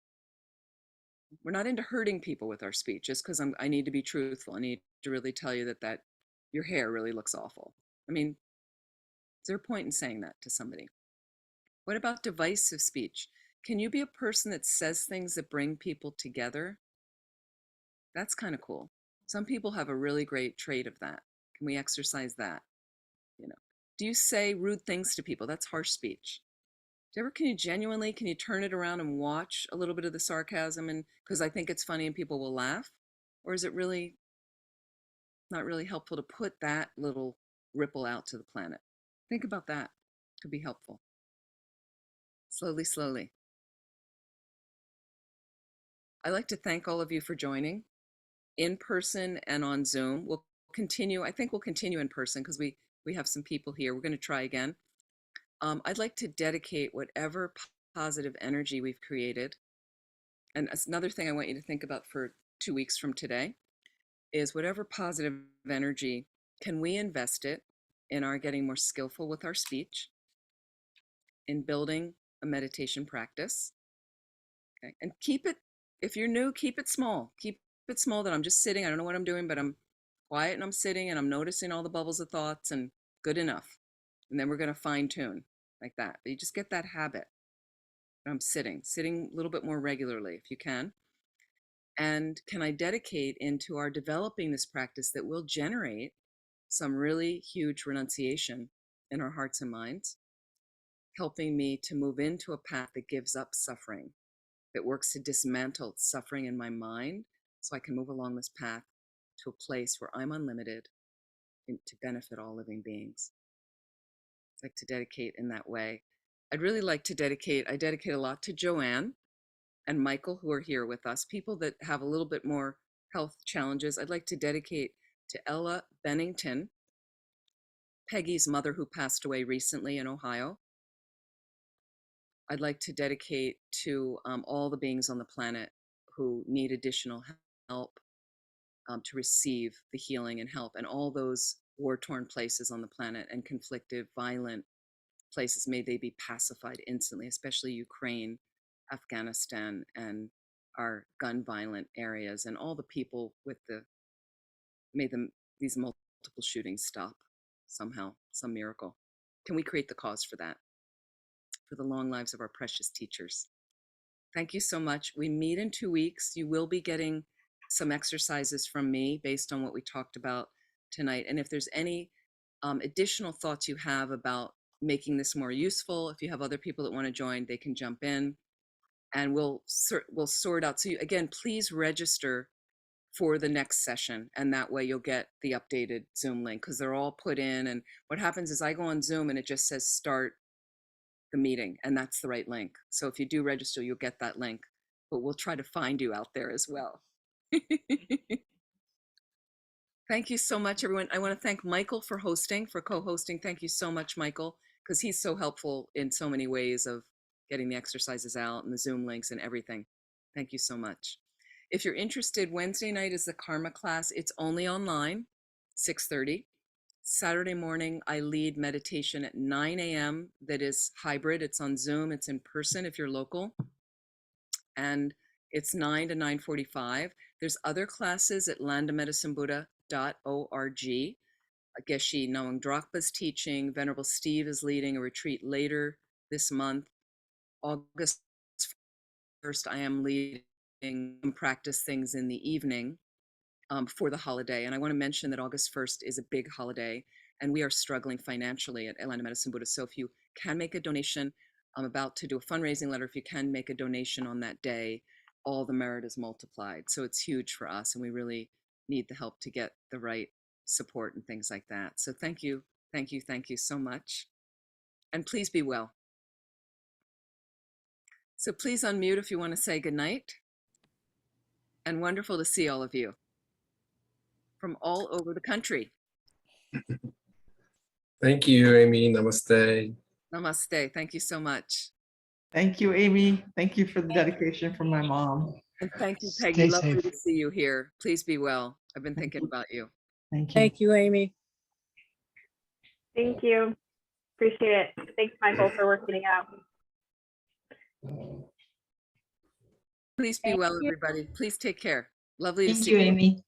We're not into hurting people with our speech just because I need to be truthful. I need to really tell you that your hair really looks awful. I mean, is there a point in saying that to somebody? What about divisive speech? Can you be a person that says things that bring people together? That's kind of cool. Some people have a really great trait of that. Can we exercise that? You know, do you say rude things to people? That's harsh speech. Can you turn it around and watch a little bit of the sarcasm and because I think it's funny and people will laugh? Or is it really not really helpful to put that little ripple out to the planet? Think about that. Could be helpful. Slowly, slowly. I'd like to thank all of you for joining in person and on Zoom. We'll continue. I think we'll continue in person because we have some people here. We're going to try again. I'd like to dedicate whatever positive energy we've created. And another thing I want you to think about for 2 weeks from today is whatever positive energy, can we invest it in our getting more skillful with our speech, in building a meditation practice, okay? And keep it, if you're new, keep it small. Keep it small that I'm just sitting, I don't know what I'm doing, but I'm quiet and I'm sitting and I'm noticing all the bubbles of thoughts and good enough. And then we're going to fine tune like that. But you just get that habit. I'm sitting a little bit more regularly if you can. And can I dedicate into our developing this practice that will generate some really huge renunciation in our hearts and minds, helping me to move into a path that gives up suffering, that works to dismantle suffering in my mind so I can move along this path to a place where I'm unlimited to benefit all living beings. I'd like to dedicate in that way. I'd really like to dedicate, I dedicate a lot to Joanne and Michael, who are here with us, people that have a little bit more health challenges. I'd like to dedicate to Ella Bennington, Peggy's mother who passed away recently in Ohio. I'd like to dedicate to all the beings on the planet who need additional help to receive the healing and help, and all those war-torn places on the planet and conflicted, violent places, may they be pacified instantly, especially Ukraine, Afghanistan, and our gun violent areas, and all the people with these multiple shootings stop somehow, some miracle. Can we create the cause for that? For the long lives of our precious teachers. Thank you so much. We meet in 2 weeks. You will be getting some exercises from me based on what we talked about tonight. And if there's any additional thoughts you have about making this more useful, if you have other people that want to join, they can jump in, and we'll sort out. So again, please register for the next session, and that way you'll get the updated Zoom link, because they're all put in. And what happens is I go on Zoom and it just says start the meeting, and that's the right link. So if you do register, you'll get that link, but we'll try to find you out there as well. Thank you so much, everyone. I want to thank Michael for co-hosting. Thank you so much, Michael, because he's so helpful in so many ways of getting the exercises out and the Zoom links and everything. Thank you so much. If you're interested, Wednesday night is the Karma class. It's only online, 6:30. Saturday morning, I lead meditation at 9 a.m. that is hybrid. It's on Zoom. It's in person if you're local. And it's 9 to 9:45. There's other classes at landamedicinebuddha.org. Geshe Nawang Drakpa's teaching. Venerable Steve is leading a retreat later this month. August 1st, I am leading practice things in the evening for the holiday. And I want to mention that August 1st is a big holiday, and we are struggling financially at Atlanta Medicine Buddha. So if you can make a donation, I'm about to do a fundraising letter. If you can make a donation on that day, all the merit is multiplied. So it's huge for us, and we really need the help to get the right support and things like that. So thank you so much. And please be well. So please unmute if you want to say goodnight. And wonderful to see all of you from all over the country. Thank you, Amy. Namaste. Namaste. Thank you so much. Thank you, Amy. Thank you for the dedication from my mom. And thank you, Peggy. Stay Lovely safe. to see you here. Please be well. I've been thinking about you. Thank you. Thank you, Amy. Thank you. Appreciate it. Thanks, Michael, for working it out. Please be well, everybody. Please take care. Lovely to Thank see you, you. Amy.